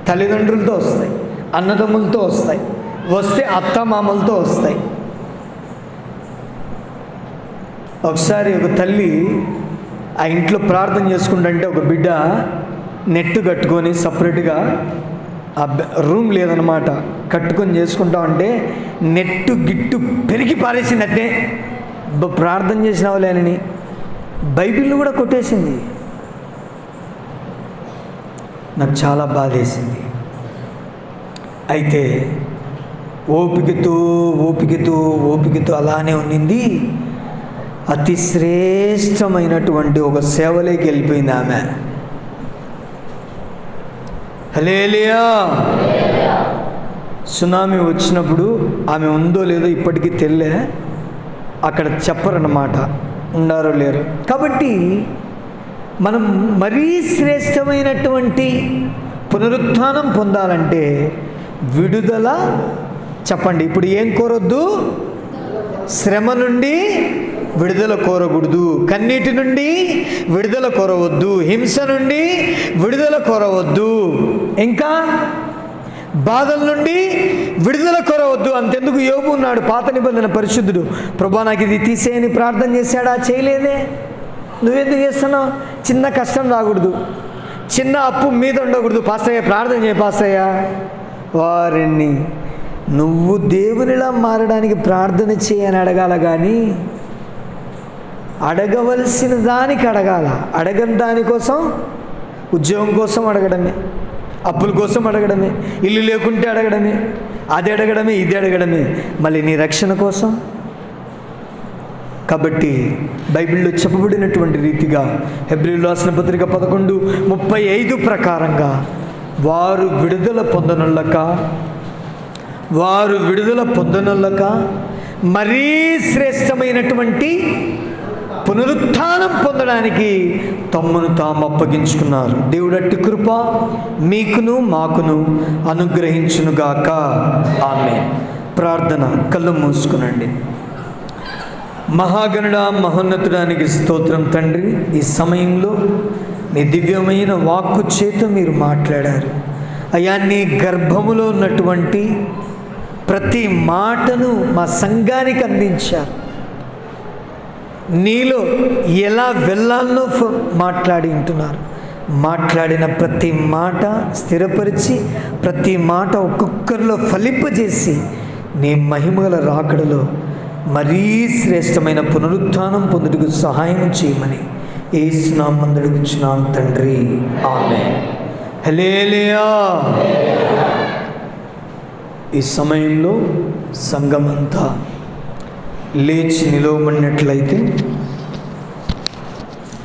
తల్లిదండ్రులతో వస్తాయి, అన్నదమ్ములతో వస్తాయి, వస్తే అత్తమామలతో వస్తాయి. ఒకసారి ఒక తల్లి ఆ ఇంట్లో ప్రార్థన చేసుకుంటుంటే ఒక బిడ్డ నెట్ కట్టుకొని సపరేట్గా, ఆ రూమ్ లేదనమాట, కట్టుకొని చేసుకుంటా ఉంటే నెట్టు గిట్టు పెరిగి పారేసిందట్టే. ప్రార్థన చేసినావులేనని బైబిల్ని కూడా కొట్టేసింది. నాకు చాలా బాధేసింది. అయితే ఓపికతో ఓపికతో ఓపికతో అలానే ఉన్నింది. అతి శ్రేష్టమైనటువంటి ఒక సేవలోకి వెళ్ళిపోయింది ఆమె. హల్లెలూయా. సునామీ వచ్చినప్పుడు ఆమె ఉందో లేదో ఇప్పటికీ తెలియలే, అక్కడ చెప్పరన్నమాట, ఉన్నారో లేరు. కాబట్టి మనం మరీ శ్రేష్టమైనటువంటి పునరుత్థానం పొందాలంటే విడుదల. చెప్పండి, ఇప్పుడు ఏం కోరొద్దు? శ్రమ నుండి విడుదల కోరకూడదు, కన్నీటి నుండి విడుదల కోరవద్దు, హింస నుండి విడుదల కోరవద్దు, ఇంకా బాధల నుండి విడుదల కోరవద్దు. అంతెందుకు, యోబు ఉన్నాడు, పాత నిబంధన పరిశుద్ధుడు. ప్రభువా నాకు ఇది తీసేయని ప్రార్థన చేశాడా? చేయలేదే. నువ్వెందుకు చేస్తున్నావు? చిన్న కష్టం రాకూడదు, చిన్న అప్పు మీద ఉండకూడదు. పాస్తయ్య ప్రార్థన చేయ, పాస్తయ్య. వారిని నువ్వు దేవునిలా మారడానికి ప్రార్థన చేయని అడగాల, కానీ అడగవలసిన దానికి అడగాల. అడగని దానికోసం, ఉద్యోగం కోసం అడగడమే, అప్పుల కోసం అడగడమే, ఇల్లు లేకుంటే అడగడమే, అది అడగడమే, ఇది అడగడమే, మళ్ళీ నీ రక్షణ కోసం. కాబట్టి బైబిల్లో చెప్పబడినటువంటి రీతిగా హెబ్రీయులకు రాసిన పత్రిక 11:35 ప్రకారంగా వారు విడుదల పొందనొల్లక మరీ శ్రేష్టమైనటువంటి పునరుత్థానం పొందడానికి తమ్మును తాము అప్పగించుకున్నారు. దేవుడు అట్టి కృప మీకును మాకును అనుగ్రహించునుగాక. ఆమేన్. ప్రార్థన. కళ్ళు మూసుకునండి. మహాగణుడా, మహోన్నతుడానికి స్తోత్రం తండ్రి. ఈ సమయంలో నీ దివ్యమైన వాక్కు చేత మీరు మాట్లాడారు అయ్యా. నీ గర్భములో ఉన్నటువంటి ప్రతి మాటను మా సంఘానికి అందించారు. నీలో ఎలా వెళ్ళాలనో మాట్లాడి ఉంటున్నారు. మాట్లాడిన ప్రతి మాట స్థిరపరిచి, ప్రతి మాట ఒక్కొక్కరిలో ఫలింపజేసి, నీ మహిమగల రాకడలో మరీ శ్రేష్టమైన పునరుత్థానం పొందుటకు సహాయం చేయమని యేసు నామమున అడుగుచున్నాం తండ్రి. ఆమేన్. హల్లెలూయా. ఈ సమయంలో సంఘమంతా లేచి నిలవబడినట్లయితే